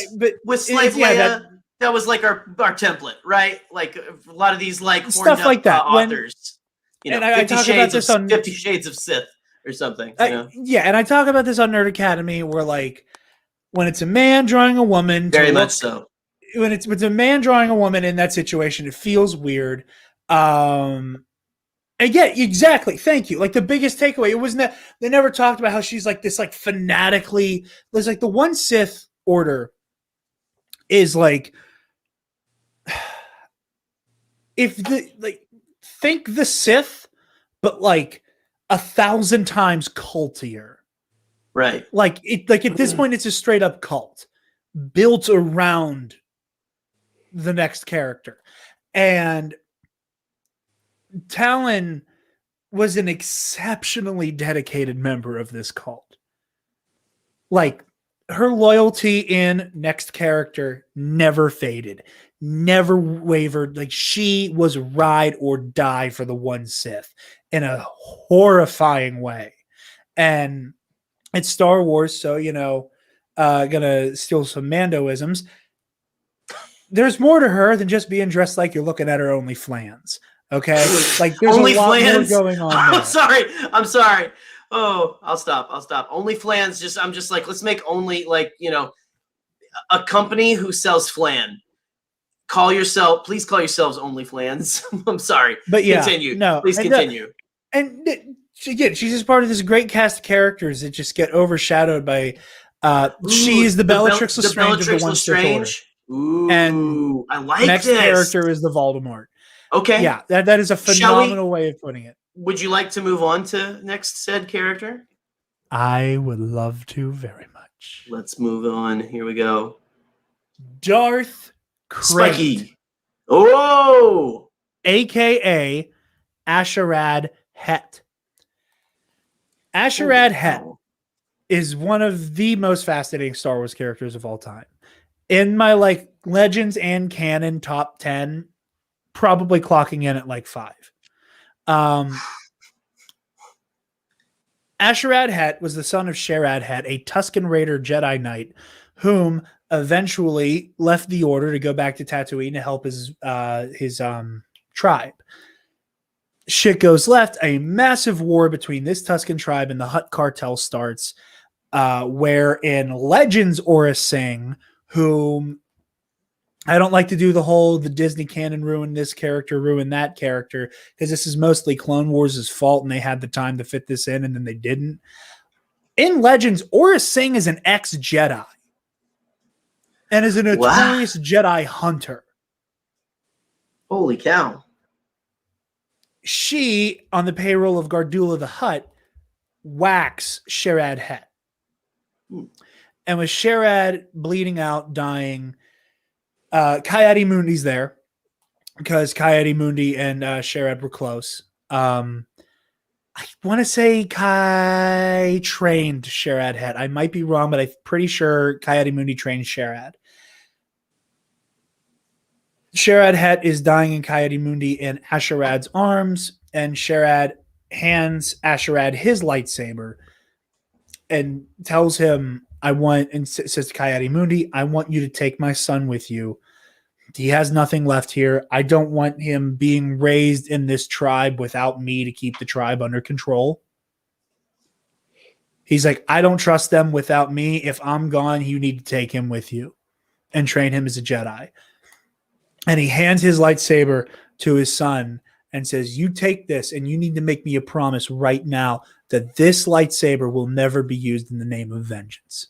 with Slave Leia, that was like our template, right? Like a lot of these like stuff like that authors. And I talk about this on 50 Shades of Sith or something. Yeah, and I talk about this on Nerd Academy, where like when it's a man drawing a woman, very much so. When it's a man drawing a woman in that situation, it feels weird. And yeah, exactly. Thank you. Like the biggest takeaway, it wasn't that they never talked about how she's like this, like fanatically. There's like the one Sith order is like, think the Sith, but like 1,000 times cultier. Right. Like at this point, it's a straight up cult built around the next character. And Talon was an exceptionally dedicated member of this cult. Like her loyalty in next character never faded, never wavered. Like she was ride or die for the one Sith in a horrifying way. And it's Star Wars, so gonna steal some Mandoisms. There's more to her than just being dressed like you're looking at her only flans. Okay, like there's only a lot flans? more going on. I'm sorry. Oh, I'll stop. Only flans. I'm just like, let's make only like a company who sells flan. Please call yourselves Only Flans. I'm sorry, but yeah, continue. No, please continue. And again, she's just part of this great cast of characters that just get overshadowed by. She is the Bellatrix Lestrange of the One Sith Order. Ooh, and I like next this. character is the Voldemort. Okay. Yeah, that is a phenomenal way of putting it. Would you like to move on to next said character? I would love to very much. Let's move on. Here we go. Darth Spiky. Oh! AKA Asherad Het. Asherad Het is one of the most fascinating Star Wars characters of all time. In my like Legends and Canon top 10, probably clocking in at like 5. Asherad Het was the son of Sherad Het, a Tusken Raider Jedi Knight, whom eventually left the Order to go back to Tatooine to help his tribe. Shit goes left. A massive war between this Tusken tribe and the Hutt cartel starts, where in Legends Aurra Sing, whom I don't like to do the Disney canon ruin this character, ruin that character, because this is mostly Clone Wars' fault and they had the time to fit this in and then they didn't. In Legends, Aurra Sing is an ex-Jedi and is a notorious Jedi hunter. Holy cow. She, on the payroll of Gardula the Hutt, whacks Sherad Het. And with Sherad bleeding out, dying, Ki-Adi-Mundi's there because Ki-Adi-Mundi and Sherad were close. I want to say Kai trained Sherad Het. I might be wrong, but I'm pretty sure Ki-Adi-Mundi trained Sherad. Sherad Het is dying in Ki-Adi-Mundi in Asherad's arms, and Sherad hands Asherad his lightsaber and tells him, says to Ki-Adi-Mundi, I want you to take my son with you. He has nothing left here. I don't want him being raised in this tribe without me to keep the tribe under control. He's like, I don't trust them without me. If I'm gone, you need to take him with you and train him as a Jedi. And he hands his lightsaber to his son and says, you take this and you need to make me a promise right now that this lightsaber will never be used in the name of vengeance.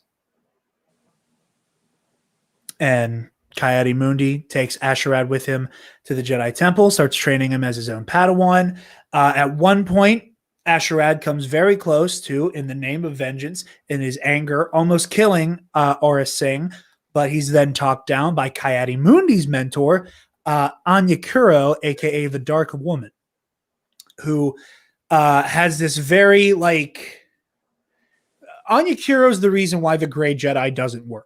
And Coyote-Mundi takes Asherad with him to the Jedi Temple, starts training him as his own Padawan. At one point, Asherad comes very close to, in the name of vengeance, in his anger, almost killing Aurra Sing, but he's then talked down by Coyote-Mundi's mentor, Anya Kuro, a.k.a. the Dark Woman, who has this very, like... Anya Kuro is the reason why the Gray Jedi doesn't work.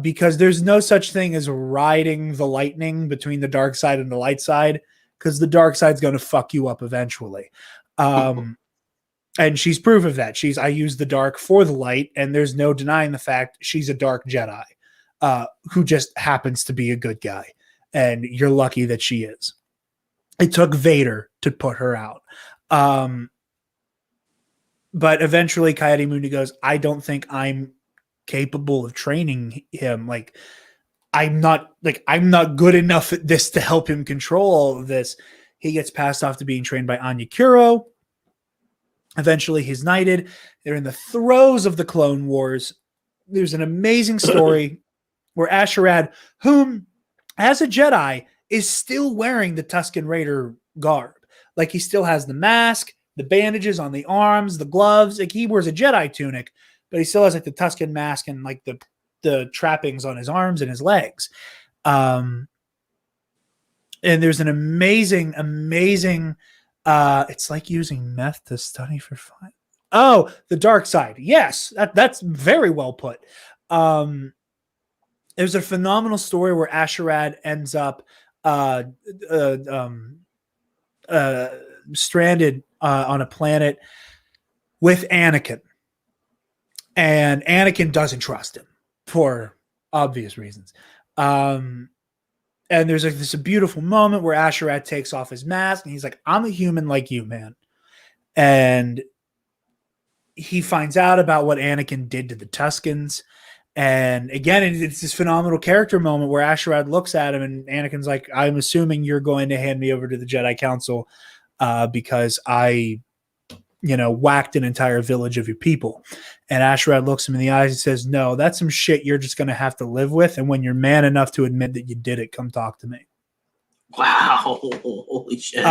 Because there's no such thing as riding the lightning between the dark side and the light side, because the dark side's going to fuck you up eventually. And she's proof of that. I use the dark for the light, and there's no denying the fact she's a dark Jedi who just happens to be a good guy. And you're lucky that she is. It took Vader to put her out. But eventually Coyote-Mundi goes, I don't think I'm capable of training him. Like, I'm not good enough at this to help him control all of this. He gets passed off to being trained by Anya Kuro. Eventually he's knighted. They're in the throes of the Clone Wars. There's an amazing story where Asherad, whom as a Jedi is still wearing the Tusken Raider garb. Like, he still has the mask, the bandages on the arms, the gloves. Like, he wears a Jedi tunic, but he still has like the Tusken mask and like the trappings on his arms and his legs. And there's an amazing, it's like using meth to study for fun. Oh, the dark side. Yes, that's very well put. There's a phenomenal story where Asherad ends up stranded on a planet with Anakin. And Anakin doesn't trust him for obvious reasons. And there's this beautiful moment where Asherad takes off his mask and he's like, I'm a human like you, man. And he finds out about what Anakin did to the Tuskens. And again, it's this phenomenal character moment where Asherad looks at him and Anakin's like, I'm assuming you're going to hand me over to the Jedi Council because I whacked an entire village of your people. And Asherad looks him in the eyes and says, no, that's some shit you're just going to have to live with. And when you're man enough to admit that you did it, come talk to me. Wow. Holy shit.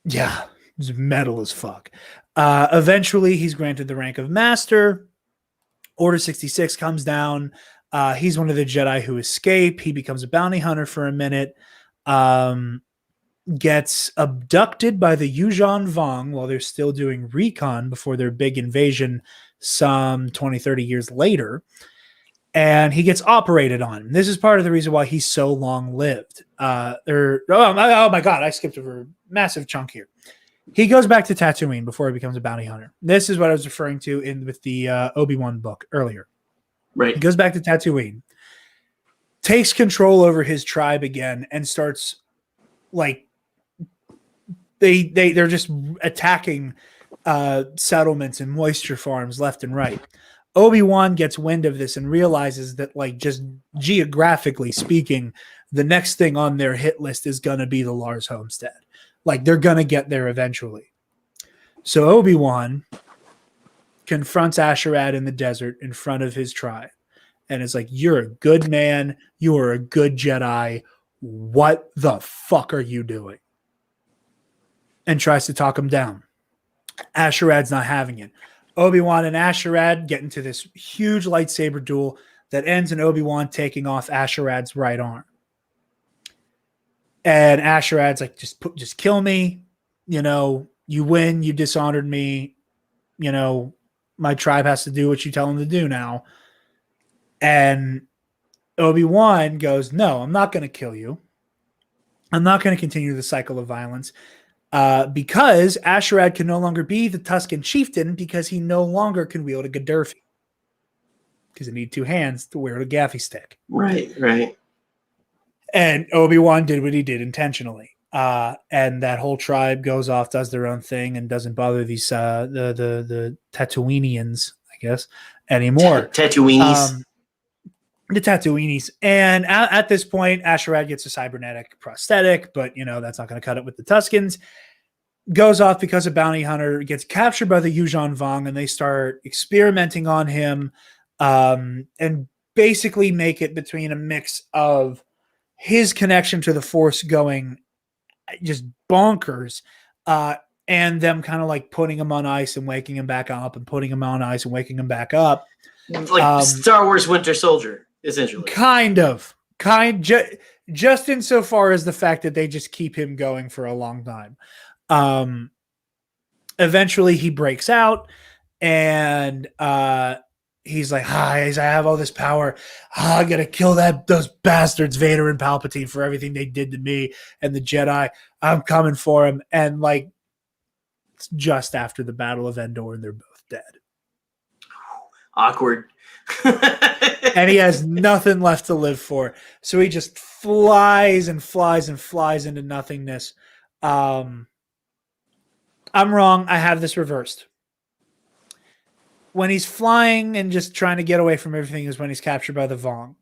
Yeah, it's metal as fuck. Eventually, he's granted the rank of Master. Order 66 comes down. He's one of the Jedi who escape. He becomes a bounty hunter for a minute. Gets abducted by the Yuuzhan Vong while they're still doing recon before their big invasion some 20, 30 years later. And he gets operated on. This is part of the reason why he's so long-lived. Oh my God, I skipped over a massive chunk here. He goes back to Tatooine before he becomes a bounty hunter. This is what I was referring to with the Obi-Wan book earlier. Right. He goes back to Tatooine, takes control over his tribe again, and starts they're just attacking settlements and moisture farms left and right. Obi-Wan gets wind of this and realizes that, just geographically speaking, the next thing on their hit list is going to be the Lars homestead. They're going to get there eventually. So Obi-Wan confronts Asherad in the desert in front of his tribe and is like, you're a good man. You are a good Jedi. What the fuck are you doing? And tries to talk him down. Asherad's not having it. Obi-Wan and Asherad get into this huge lightsaber duel that ends in Obi-Wan taking off Asherad's right arm. And Asherad's like, just kill me. You win. You dishonored me. My tribe has to do what you tell them to do now. And Obi-Wan goes, no, I'm not going to kill you. I'm not going to continue the cycle of violence because Asherad can no longer be the Tusken chieftain because he no longer can wield a Gadurfi because he need two hands to wear a gaffy stick. Right. And Obi-Wan did what he did intentionally. and that whole tribe goes off, does their own thing, and doesn't bother these the Tatooinians, I guess, anymore. Tatooinis. The Tatooinis. And at this point, Asherad gets a cybernetic prosthetic, but that's not going to cut it with the Tuskens. Goes off because a bounty hunter gets captured by the Yuuzhan Vong, and they start experimenting on him, and basically make it between a mix of his connection to the Force going just bonkers, and them kind of like putting him on ice and waking him back up, and putting him on ice and waking him back up. Like Star Wars Winter Soldier, essentially. Just insofar as the fact that they just keep him going for a long time. Eventually he breaks out, and he's like, I have all this power. I gotta kill those bastards, Vader and Palpatine, for everything they did to me and the Jedi. I'm coming for him. And like, it's just after the Battle of Endor, and they're both dead. Awkward. And he has nothing left to live for. So he just flies and flies and flies into nothingness. I'm wrong. I have this reversed. When he's flying and just trying to get away from everything is when he's captured by the Vong.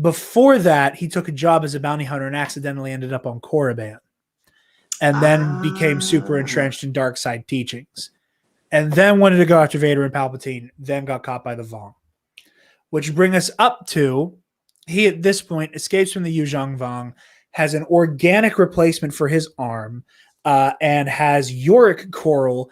Before that, he took a job as a bounty hunter and accidentally ended up on Korriban, and then became super entrenched in dark side teachings, and then wanted to go after Vader and Palpatine, then got caught by the Vong. Which bring us up to, he at this point escapes from the Yuuzhan Vong, has an organic replacement for his arm, and has Yorick coral,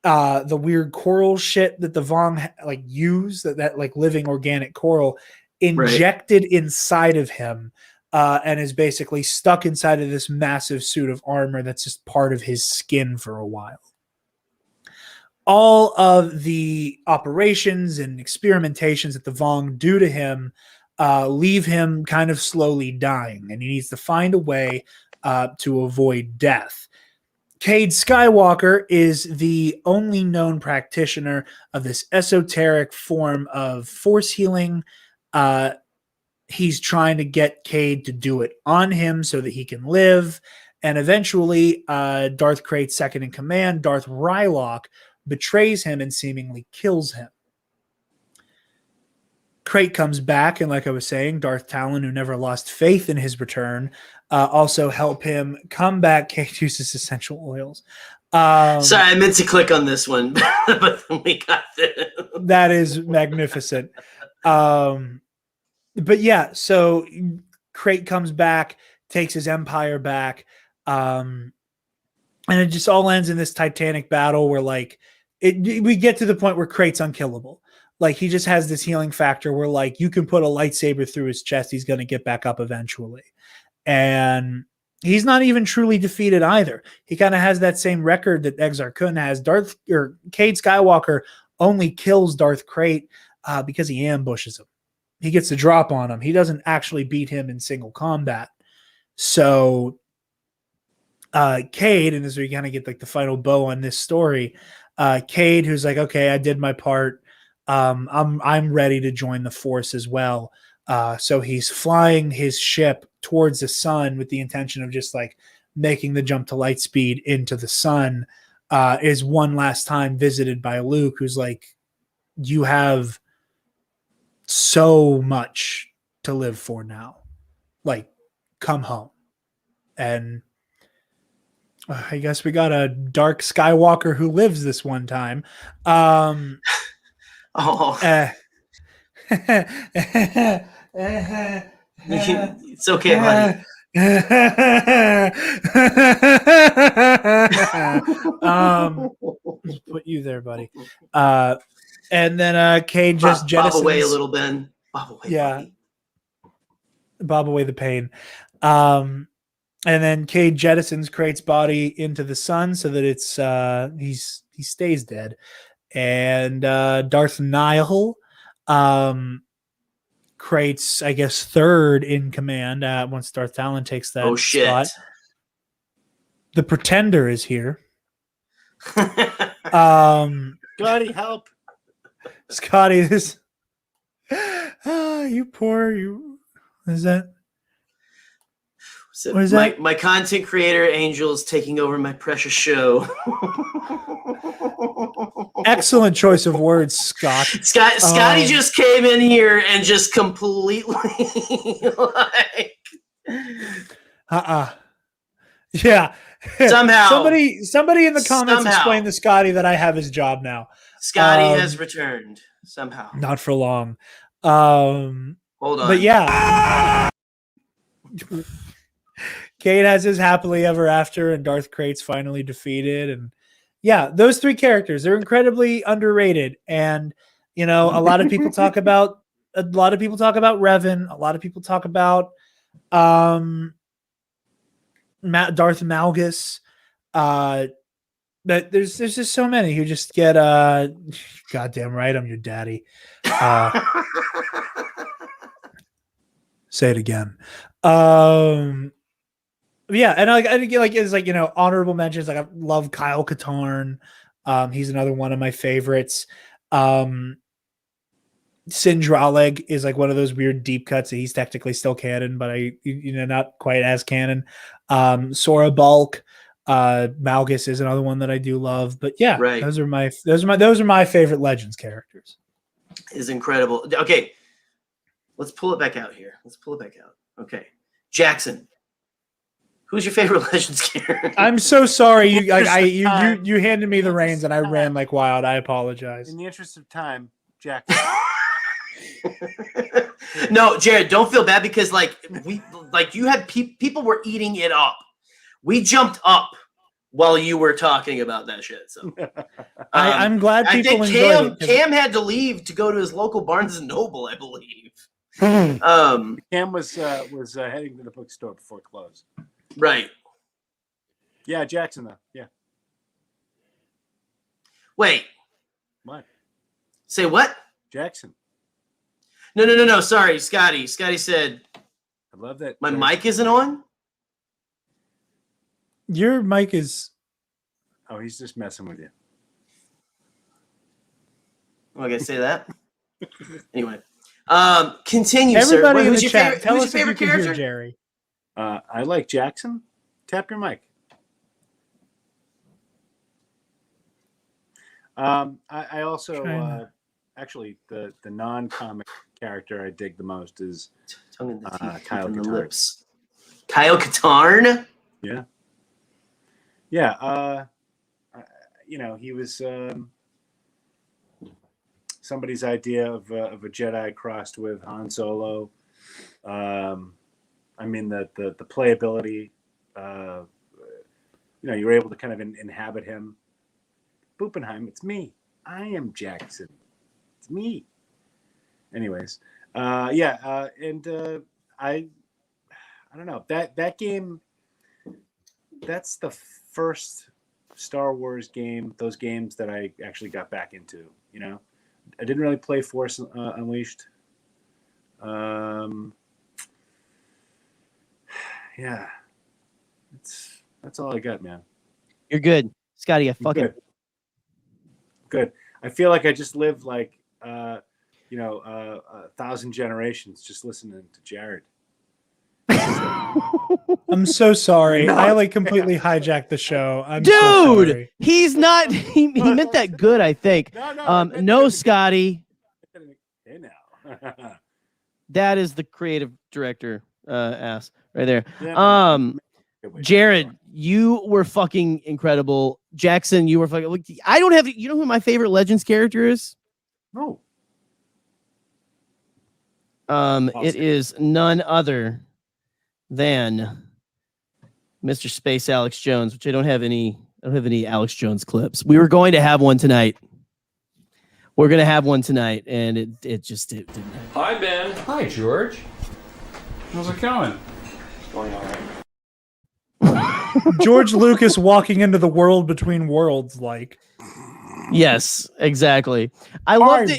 the weird coral shit that the Vong like use, that like living organic coral, injected inside of him, and is basically stuck inside of this massive suit of armor that's just part of his skin for a while. All of the operations and experimentations that the Vong do to him leave him kind of slowly dying, and he needs to find a way to avoid death. Cade Skywalker is the only known practitioner of this esoteric form of force healing. He's trying to get Cade to do it on him so that he can live. And eventually, Darth Krayt's second in command, Darth Rylock, betrays him and seemingly kills him. Krayt comes back, and like I was saying, Darth Talon, who never lost faith in his return, also help him come back. Cade uses essential oils. Sorry, I meant to click on this one, but we got it. That is magnificent. But yeah, so Krayt comes back, takes his empire back, and it just all ends in this titanic battle where like we get to the point where Krayt's unkillable. Like he just has this healing factor where like you can put a lightsaber through his chest, he's going to get back up eventually. And he's not even truly defeated either. He kind of has that same record that Exar Kun has. Cade Skywalker only kills Darth Krayt because he ambushes him. He gets the drop on him. He doesn't actually beat him in single combat. So Cade, and this is where you kind of get like the final bow on this story. Cade, who's like, okay, I did my part. I'm ready to join the Force as well. So he's flying his ship towards the sun with the intention of just like making the jump to light speed into the sun. Is one last time visited by Luke, who's like, you have so much to live for now. Like, come home. And I guess we got a dark Skywalker who lives this one time. It's okay, buddy. Put you there, buddy. And then Cade just jettisons. Bob away a little, Ben. Bob away, yeah. buddy. Bob away the pain. And then Cade jettisons Krayt's body into the sun so that it's he stays dead. And Darth Nihil, Krayt's, I guess, third in command once Darth Talon takes that spot. The Pretender is here. Scotty, help. Scotty, this you poor you. Is that So What is that? My content creator angel is taking over my precious show. Excellent choice of words, Scott. Scotty just came in here and just completely like Yeah. Somehow. Somebody in the comments explain to Scotty that I have his job now. Scotty has returned somehow. Not for long. Hold on. But yeah. Cade has his happily ever after, and Darth Crate's finally defeated. And yeah, those three characters, they're incredibly underrated. And you know, a lot of people talk about Revan, a lot of people talk about Darth Malgus. But there's just so many who just get goddamn right, I'm your daddy. Say it again. Yeah, and I get like it's like, you know, honorable mentions. Like I love Kyle Katarn. He's another one of my favorites. Sindraleg is like one of those weird deep cuts that he's technically still canon, but not quite as canon. Sora Bulk, Malgus is another one that I do love. But yeah, right. those are my favorite Legends characters. Is incredible. Okay, let's pull it back out here. Okay, Jaxxon. Who's your favorite Legends character? I'm so sorry. You handed me the reins and I ran like wild. I apologize. In the interest of time, Jack. No, Jared, don't feel bad because you had people were eating it up. We jumped up while you were talking about that shit. So I'm glad people enjoyed it. Cam had to leave to go to his local Barnes and Noble, I believe. Cam was heading to the bookstore before it closed. Right. Yeah, Jaxxon though. Yeah. Wait. What? Say what? Jaxxon. No. Sorry, Scotty. Scotty said. I love that. My mic isn't on. Your mic is. Oh, he's just messing with you. I'm not gonna say that. Anyway, continue. Everybody sir. in Who's the your chat, favorite, tell who's us your if favorite you can character? hear Jerry. I like Jaxxon. Tap your mic. I also actually the non-comic character I dig the most is Kyle Katarn. Kyle Katarn? Yeah. He was somebody's idea of a Jedi crossed with Han Solo. I mean the playability. You were able to kind of inhabit him. Boopenheim, it's me. I am Jaxxon. It's me. Anyways, I don't know. That game, that's the first Star Wars game, those games that I actually got back into, you know. I didn't really play Force Unleashed. Yeah. That's all I got, man. You're good. Scotty, I fucking good. I feel like I just lived like 1,000 generations just listening to Jarod. I'm so sorry. I completely hijacked the show. I'm Dude, so sorry. He's not. He meant that good, I think. No, Scotty. Hey now. That is the creative director ass right there. Yeah, Jarod, you were fucking incredible. Jaxxon, you were fucking. I don't have. You know who my favorite Legends character is? No. It is none other than Mr. Space Alex Jones, which I don't have any Alex Jones clips. We were going to have one tonight. We're gonna have one tonight, and it didn't happen. Hi Ben. Hi George. How's it going? It's going all right. George Lucas walking into the world between worlds, like. Yes, exactly. I love it.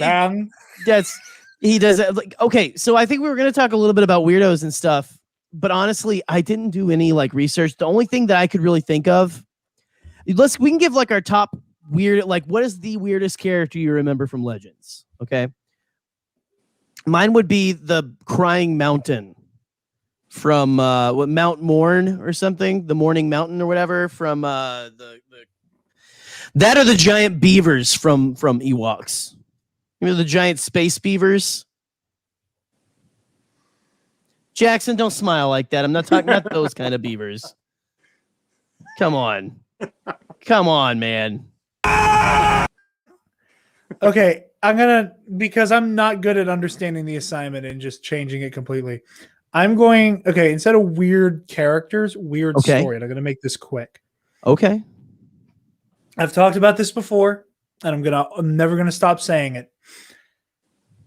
He does it. Okay, so I think we were going to talk a little bit about weirdos and stuff, but honestly, I didn't do any research. The only thing that I could really think of, we can give our top weird, what is the weirdest character you remember from Legends? Okay, mine would be the Crying Mountain from what Mount Morn or something, the Morning Mountain or whatever from that are the giant beavers from Ewoks. You know the giant space beavers. Jaxxon, don't smile like that. I'm not talking about those kind of beavers. Come on, man. Okay, because I'm not good at understanding the assignment and just changing it completely. Instead of weird characters, weird story. And I'm going to make this quick. Okay. I've talked about this before, and I'm never going to stop saying it.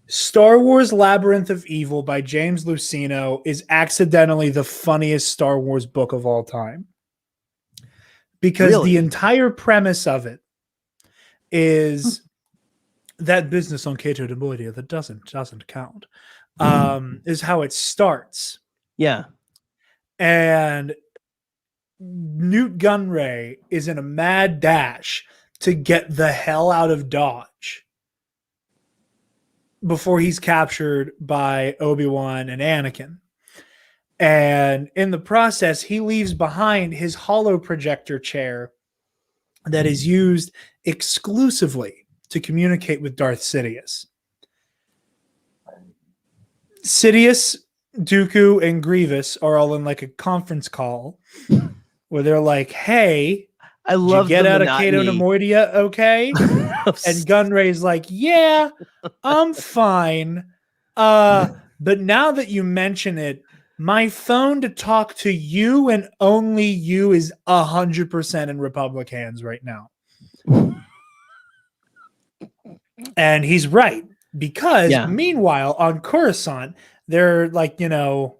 Star Wars Labyrinth of Evil by James Luceno is accidentally the funniest Star Wars book of all time. Because the entire premise of it is that business on Cato de Moidia that doesn't count. Is how it starts. Yeah. And Newt Gunray is in a mad dash to get the hell out of Dodge before he's captured by Obi-Wan and Anakin. And in the process, he leaves behind his holo projector chair that is used exclusively to communicate with Darth Sidious. Sidious, Dooku, and Grievous are all in like a conference call where they're like, "Hey, I love get out monotony. of Cato Nemoidia, okay?" And Gunray's like, "Yeah, I'm fine. But now that you mention it, my phone to talk to you and only you is 100% in Republic hands right now." And he's right. Because meanwhile, on Coruscant, they're like, I'm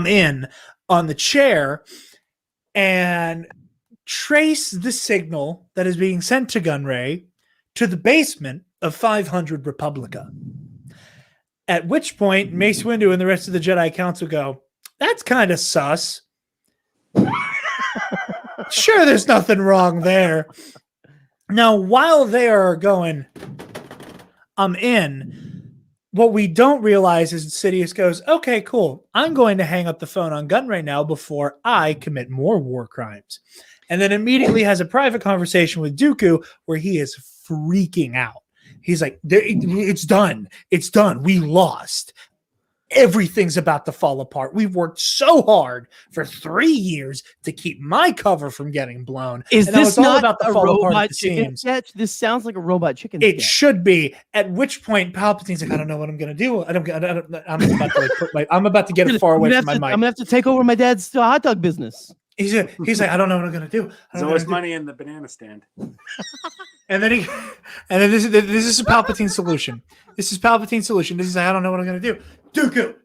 in on the chair and trace the signal that is being sent to Gunray to the basement of 500 Republica. At which point, Mace Windu and the rest of the Jedi Council go, "That's kind of sus." Sure, there's nothing wrong there. Now, while they are going, "I'm in," what we don't realize is Sidious goes, "Okay, cool. I'm going to hang up the phone on Gunray now before I commit more war crimes." And then immediately has a private conversation with Dooku where he is freaking out. He's like, "It's done. It's done. We lost. Everything's about to fall apart. We've worked so hard for 3 years to keep my cover from getting blown." Is and this not about to a fall apart robot at the chicken seams. sketch? This sounds like a robot chicken It sketch. should be. At which point, Palpatine's like, "I don't know what I'm going to do. I'm about to get it far away from my mic. I'm gonna have to take over my dad's hot dog business." He's like, "I don't know what I'm going to do." There's always money in the banana stand. And then this is a Palpatine solution. This is Palpatine's solution. This is like, "I don't know what I'm going to do." Dooku,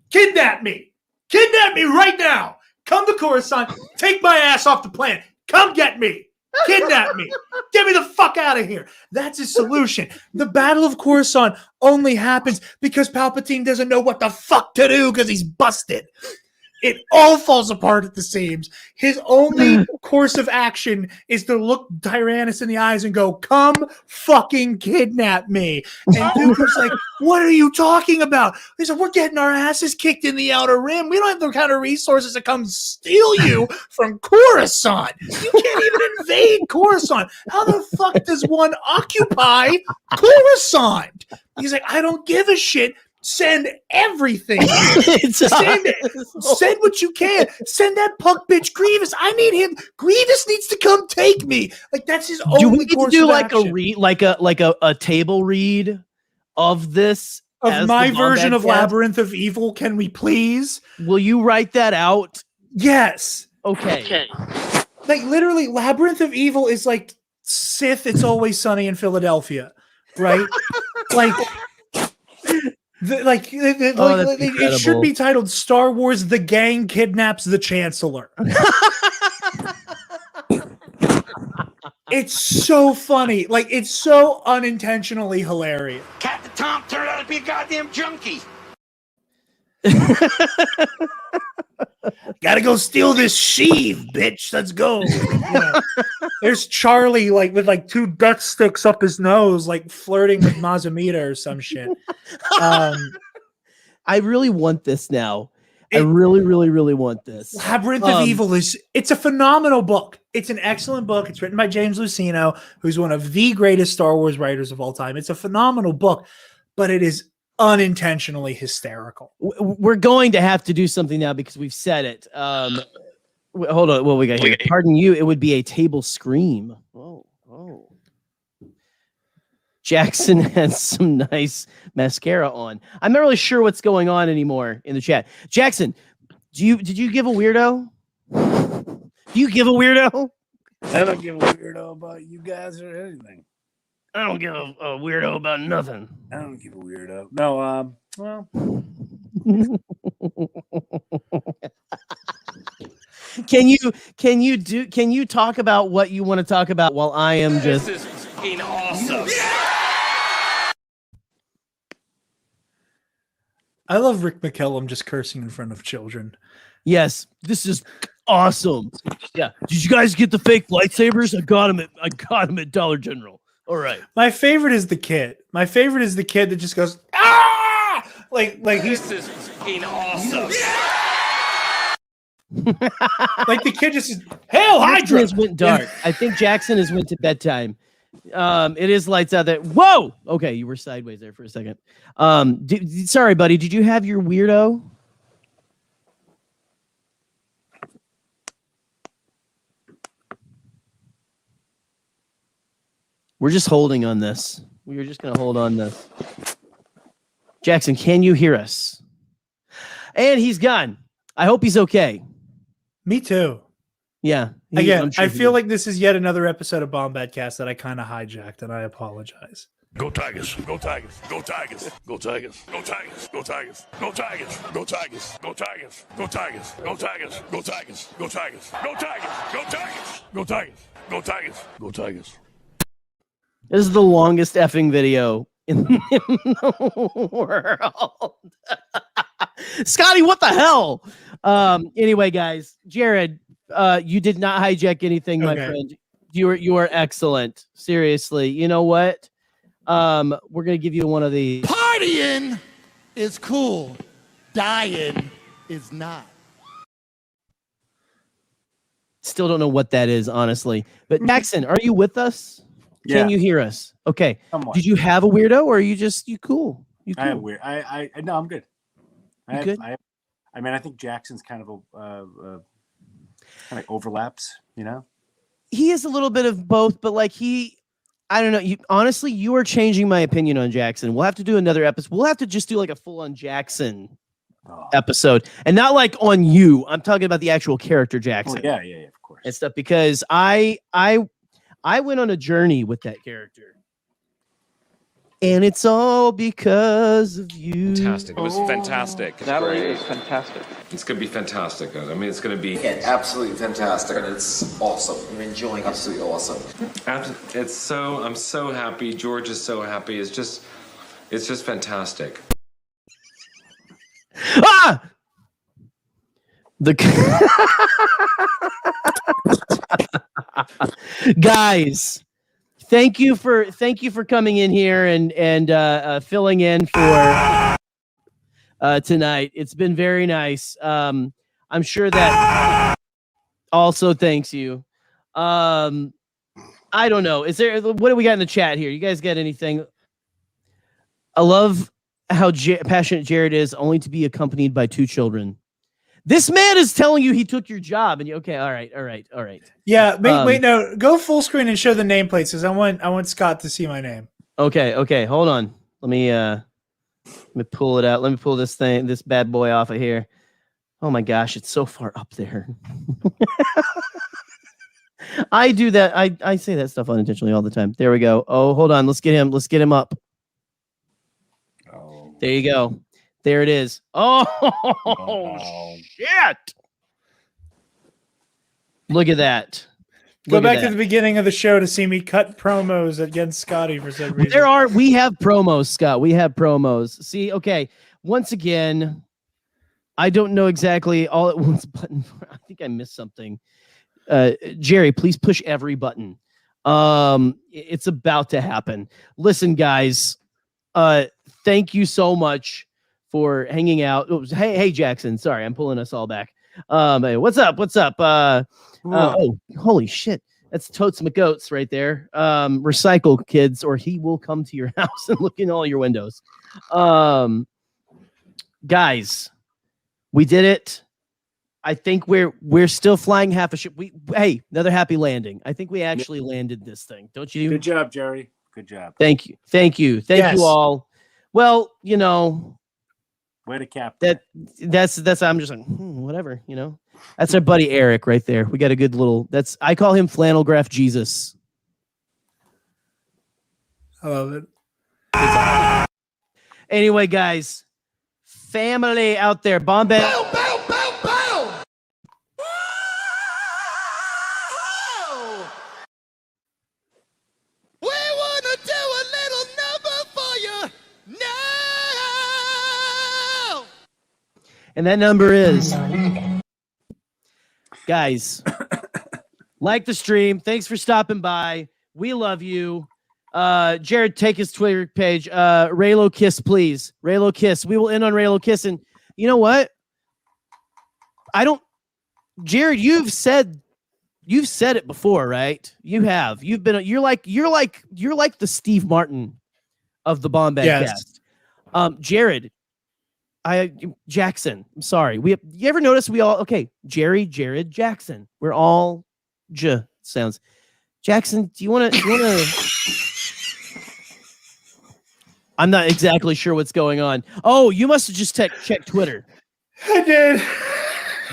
kidnap me right now. Come to Coruscant. Take my ass off the planet. Come get me. Kidnap me. Get me the fuck out of here. That's his solution. The Battle of Coruscant only happens because Palpatine doesn't know what the fuck to do because he's busted. It all falls apart at the seams. His only course of action is to look Tyrannus in the eyes and go, "Come fucking kidnap me." And Dooku's like, "What are you talking about?" He said, "We're getting our asses kicked in the Outer Rim. We don't have the kind of resources to come steal you from Coruscant. You can't even invade Coruscant. How the fuck does one occupy Coruscant?" He's like, "I don't give a shit. Send everything. Send what you can. Send that punk bitch Grievous. I need him. Grievous needs to come take me." Like, that's his only. Do we need to do like action. a table read of this of my version of Labyrinth of Evil? Can we please? Will you write that out? Yes. Okay. Like, literally, Labyrinth of Evil is like Sith. It's Always Sunny in Philadelphia, right? Like. It should be titled Star Wars: The Gang Kidnaps the Chancellor. It's so funny. Like, it's so unintentionally hilarious. Captain Tom turned out to be a goddamn junkie. Gotta go steal this sheave, bitch. Let's go. There's Charlie, like, with like 2 Dutch sticks up his nose, like flirting with Mazamita or some shit. I really want this now. I really, really, really want this. Labyrinth of Evil it's a phenomenal book. It's an excellent book. It's written by James Luceno, who's one of the greatest Star Wars writers of all time. It's a phenomenal book, but it is unintentionally hysterical. We're going to have to do something now because we've said it. Hold on. What we got here? Pardon you. It would be a table scream. Oh. Jaxxon has some nice mascara on. I'm not really sure what's going on anymore in the chat. Jaxxon, did you give a weirdo? Do you give a weirdo? I don't give a weirdo about you guys or anything. I don't give a weirdo about nothing. I don't give a weirdo. No, well. Can you talk about what you want to talk about while I am just This is fucking awesome. I love Rick McCallum just cursing in front of children. Yes, this is awesome. Yeah. Did you guys get the fake lightsabers? I got them at Dollar General. All right. My favorite is the kid. My favorite is the kid that just goes, ah! Like This is fucking awesome. like the kid just says, Hail Hydra! Jaxxon went dark. I think Jaxxon has went to bedtime. It is lights out there. Whoa! Okay, you were sideways there for a second. Sorry, buddy. Did you have your weirdo? We're just holding on this. We were just going to hold on this. Jaxxon, can you hear us? And he's gone. I hope he's okay. Me too. Yeah. Again, I feel like this is yet another episode of Bombadcast that I kind of hijacked, and I apologize. Go Tigers! Go Tigers! Go Tigers! Go Tigers! Go Tigers! Go Tigers! Go Tigers! Go Tigers! Go Tigers! Go Tigers! Go Tigers! Go Tigers! Go Tigers! Go Tigers! Go Tigers! Go Tigers! Go Tigers! Go Tigers! This is the longest effing video in the world. Scotty, what the hell? Anyway, guys, Jarod, you did not hijack anything, my friend. You are excellent. Seriously. You know what? We're gonna give you one of these. Partying is cool. Dying is not. Still don't know what that is, honestly. But Jaxxon, are you with us? Yeah. Can you hear us? Okay. Somewhat. Did you have a weirdo, or are you just cool? You cool? I have weird. I no, I'm good. Good? I mean, I think Jackson's kind of kind of overlaps, you know. He is a little bit of both, but like I don't know. Honestly, you are changing my opinion on Jaxxon. We'll have to do another episode. We'll have to just do like a full-on Jaxxon episode, and not like on you. I'm talking about the actual character Jaxxon. Oh, yeah, of course. And stuff, because I went on a journey with that character. And it's all because of you. Fantastic. It was fantastic. Natalie is fantastic. It's going to be fantastic. I mean, it's going to be... Yeah, absolutely fantastic. And it's awesome. I'm enjoying it. Absolutely awesome. I'm so happy. George is so happy. It's just fantastic. Ah! Guys, thank you for coming in here and filling in for tonight. It's been very nice. I'm sure that also thanks you. I don't know. What do we got in the chat here? You guys got anything? I love how passionate Jarod is, only to be accompanied by 2 children. This man is telling you he took your job, and you okay? All right. Yeah, wait, no, go full screen and show the nameplates, because I want Scott to see my name. Okay, hold on. Let me pull it out. Let me pull this bad boy off of here. Oh my gosh, it's so far up there. I do that. I say that stuff unintentionally all the time. There we go. Oh, hold on. Let's get him up. Oh. There you go. There it is. Oh, shit. Look at that. Go back to the beginning of the show to see me cut promos against Scotty for some reason. We have promos, Scott. We have promos. See, okay. Once again, I don't know exactly all at once button. I think I missed something. Jerry, please push every button. It's about to happen. Listen, guys, thank you so much for hanging out. Oops, hey, Jaxxon. Sorry, I'm pulling us all back. Hey, what's up? Oh, holy shit. That's Totes McGoats right there. Recycle, kids, or he will come to your house and look in all your windows. Guys, we did it. I think we're still flying half a ship. Hey, another happy landing. I think we actually landed this thing. Don't you? Good job, Jerry. Good job. Thank you. Thank you all. Well, way to cap that's I'm just like whatever, That's our buddy Eric right there. We got a good little. I call him Flannel Graph Jesus. I love it. Anyway, guys, family out there, Bombad. Bow, bow, bow, bow. We wanna do a little number for you now. And that number is, guys, like the stream. Thanks for stopping by. We love you. Jarod, take his Twitter page. Raylo Kiss, please. Raylo Kiss. We will end on Raylo Kiss. And you know what? Jarod, you've said it before, right? You have. You're like the Steve Martin of the Bombad cast. Jarod, Jaxxon. I'm sorry. You ever notice Gerry, Jarod, Jaxxon. We're all sounds. Jaxxon, do you want to I'm not exactly sure what's going on. Oh, you must have just checked Twitter. I did.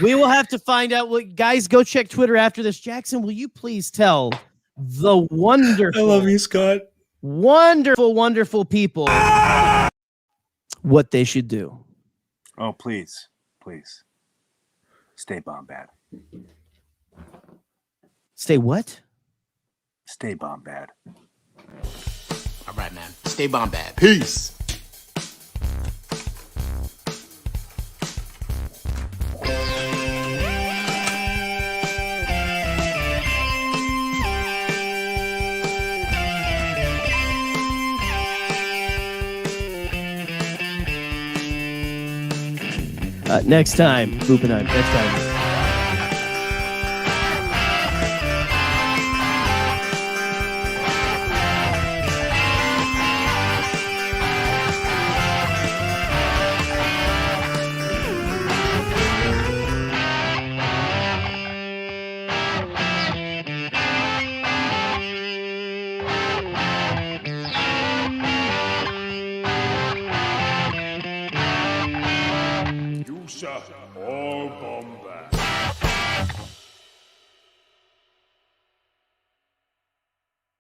We will have to find out. Guys, go check Twitter after this. Jaxxon, will you please tell the wonderful, I love you, Scott, wonderful people what they should do? Oh, please. Stay Bombad. Stay what? Stay Bombad. All right, man. Stay Bombad. Peace. Next time, Boopenheim. Next time. You shall all